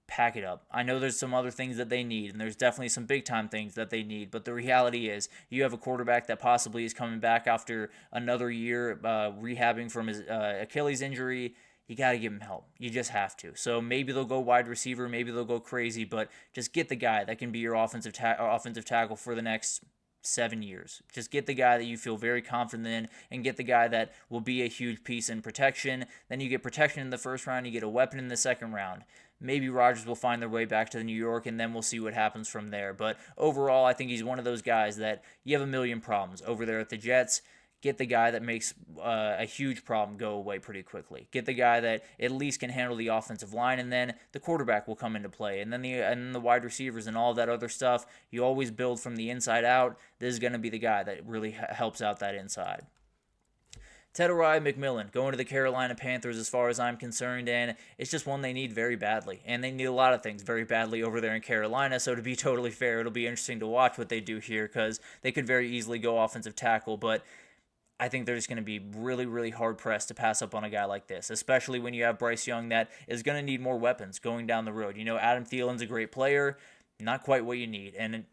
pack it up. I know there's some other things that they need, and there's definitely some big-time things that they need, but the reality is you have a quarterback that possibly is coming back after another year rehabbing from his Achilles injury. You got to give him help. You just have to. So maybe they'll go wide receiver, maybe they'll go crazy, but just get the guy that can be your offensive tackle for the next 7 years. Just get the guy that you feel very confident in, and get the guy that will be a huge piece in protection. Then you get protection in the first round, you get a weapon in the second round. Maybe Rodgers will find their way back to New York, and then we'll see what happens from there. But overall, I think he's one of those guys that you have a million problems over there at the Jets. Get the guy that makes a huge problem go away pretty quickly. Get the guy that at least can handle the offensive line, and then the quarterback will come into play, and then the wide receivers and all that other stuff. You always build from the inside out. This is going to be the guy that really helps out that inside. Shedeur McMillan going to the Carolina Panthers as far as I'm concerned, and it's just one they need very badly. And they need a lot of things very badly over there in Carolina, so to be totally fair, it'll be interesting to watch what they do here because they could very easily go offensive tackle, but I think they're just going to be really, really hard-pressed to pass up on a guy like this, especially when you have Bryce Young that is going to need more weapons going down the road. You know, Adam Thielen's a great player, not quite what you need. And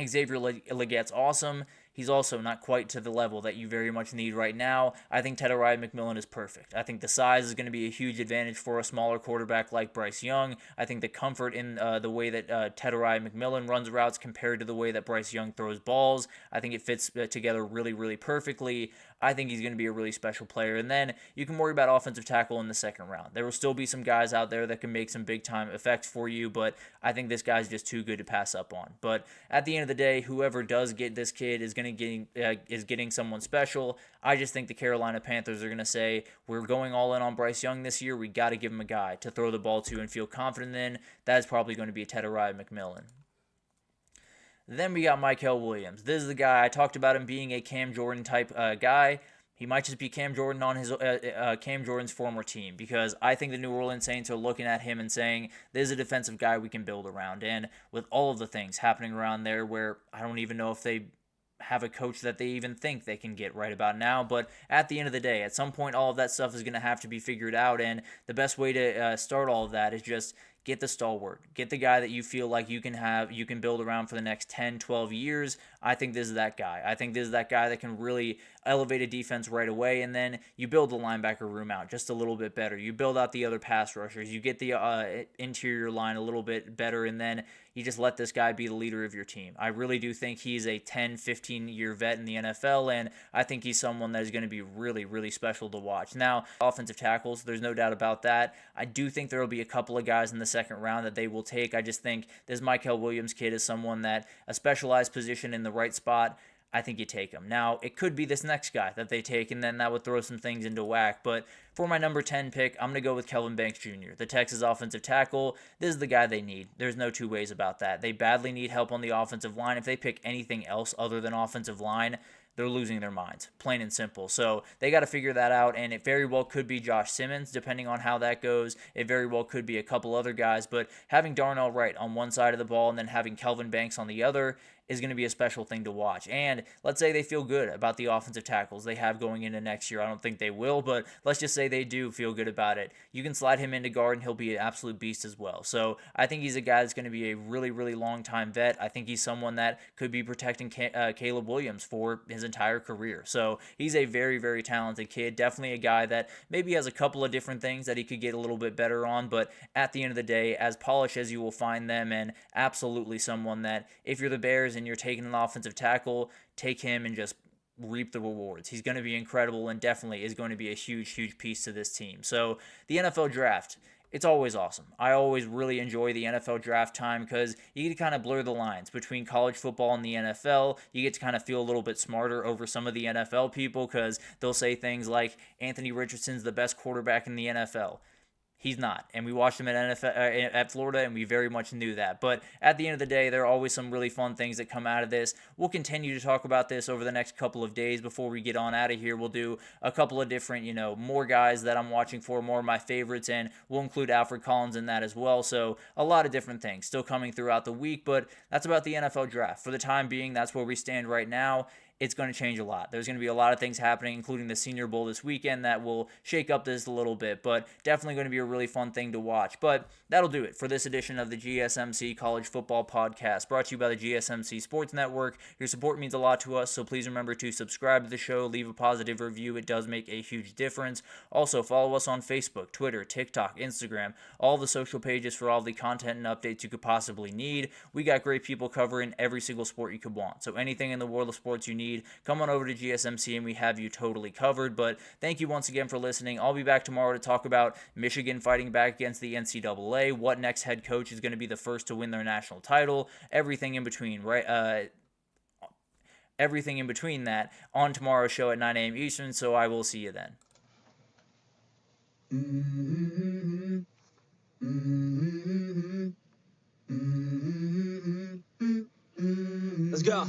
Xavier Legette's awesome. He's also not quite to the level that you very much need right now. I think Shedeur McMillan is perfect. I think the size is going to be a huge advantage for a smaller quarterback like Bryce Young. I think the comfort in the way that Shedeur McMillan runs routes compared to the way that Bryce Young throws balls, I think it fits together really, really perfectly. I think he's going to be a really special player. And then you can worry about offensive tackle in the second round. There will still be some guys out there that can make some big-time effects for you, but I think this guy's just too good to pass up on. But at the end of the day, whoever does get this kid is getting someone special. I just think the Carolina Panthers are going to say, we're going all in on Bryce Young this year. We got to give him a guy to throw the ball to and feel confident in. That is probably going to be Shedeur McMillan. Then we got Mykel Williams. This is the guy I talked about him being a Cam Jordan type guy. He might just be Cam Jordan on his Cam Jordan's former team because I think the New Orleans Saints are looking at him and saying, this is a defensive guy we can build around. And with all of the things happening around there where I don't even know if they have a coach that they even think they can get right about now, but at the end of the day, at some point, all of that stuff is going to have to be figured out, and the best way to start all of that is just get the stalwart. Get the guy that you feel like you can build around for the next 10, 12 years. I think this is that guy. I think this is that guy that can really elevate a defense right away, and then you build the linebacker room out just a little bit better. You build out the other pass rushers. You get the interior line a little bit better, and then you just let this guy be the leader of your team. I really do think he's a 10, 15-year vet in the NFL, and I think he's someone that is going to be really, really special to watch. Now, offensive tackles, there's no doubt about that. I do think there will be a couple of guys in the second round that they will take. I just think this Mykel Williams kid is someone that a specialized position in the right spot, I think you take him. Now, it could be this next guy that they take, and then that would throw some things into whack. But for my number 10 pick, I'm going to go with Kelvin Banks Jr., the Texas offensive tackle. This is the guy they need. There's no two ways about that. They badly need help on the offensive line. If they pick anything else other than offensive line, they're losing their minds, plain and simple. So they got to figure that out, and it very well could be Josh Simmons, depending on how that goes. It very well could be a couple other guys, but having Darnell Wright on one side of the ball and then having Kelvin Banks on the other is going to be a special thing to watch. And let's say they feel good about the offensive tackles they have going into next year. I don't think they will, but let's just say they do feel good about it. You can slide him into guard, and he'll be an absolute beast as well. So I think he's a guy that's going to be a really, really long-time vet. I think he's someone that could be protecting Caleb Williams for his entire career. So he's a very, very talented kid. Definitely a guy that maybe has a couple of different things that he could get a little bit better on, but at the end of the day, as polished as you will find them, and absolutely someone that if you're the Bears and you're taking an offensive tackle, take him and just reap the rewards. He's going to be incredible and definitely is going to be a huge, huge piece to this team. So the NFL draft, it's always awesome. I always really enjoy the NFL draft time because you get to kind of blur the lines between college football and the NFL. You get to kind of feel a little bit smarter over some of the NFL people because they'll say things like Anthony Richardson's the best quarterback in the NFL. He's not, and we watched him at Florida, and we very much knew that. But at the end of the day, there are always some really fun things that come out of this. We'll continue to talk about this over the next couple of days before we get on out of here. We'll do a couple of different, more guys that I'm watching for, more of my favorites, and we'll include Alfred Collins in that as well. So a lot of different things still coming throughout the week, but that's about the NFL draft. For the time being, that's where we stand right now. It's going to change a lot. There's going to be a lot of things happening, including the Senior Bowl this weekend, that will shake up this a little bit, but definitely going to be a really fun thing to watch. But that'll do it for this edition of the GSMC College Football Podcast, brought to you by the GSMC Sports Network. Your support means a lot to us, so please remember to subscribe to the show, leave a positive review. It does make a huge difference. Also, follow us on Facebook, Twitter, TikTok, Instagram, all the social pages for all the content and updates you could possibly need. We got great people covering every single sport you could want. So anything in the world of sports you need, seed, come on over to GSMC and we have you totally covered. But thank you once again for listening. I'll be back tomorrow to talk about Michigan fighting back against the NCAA, what next head coach is going to be the first to win their national title, everything in between, right? Everything in between that on tomorrow's show at 9 a.m. Eastern, so I will see you then. Let's go.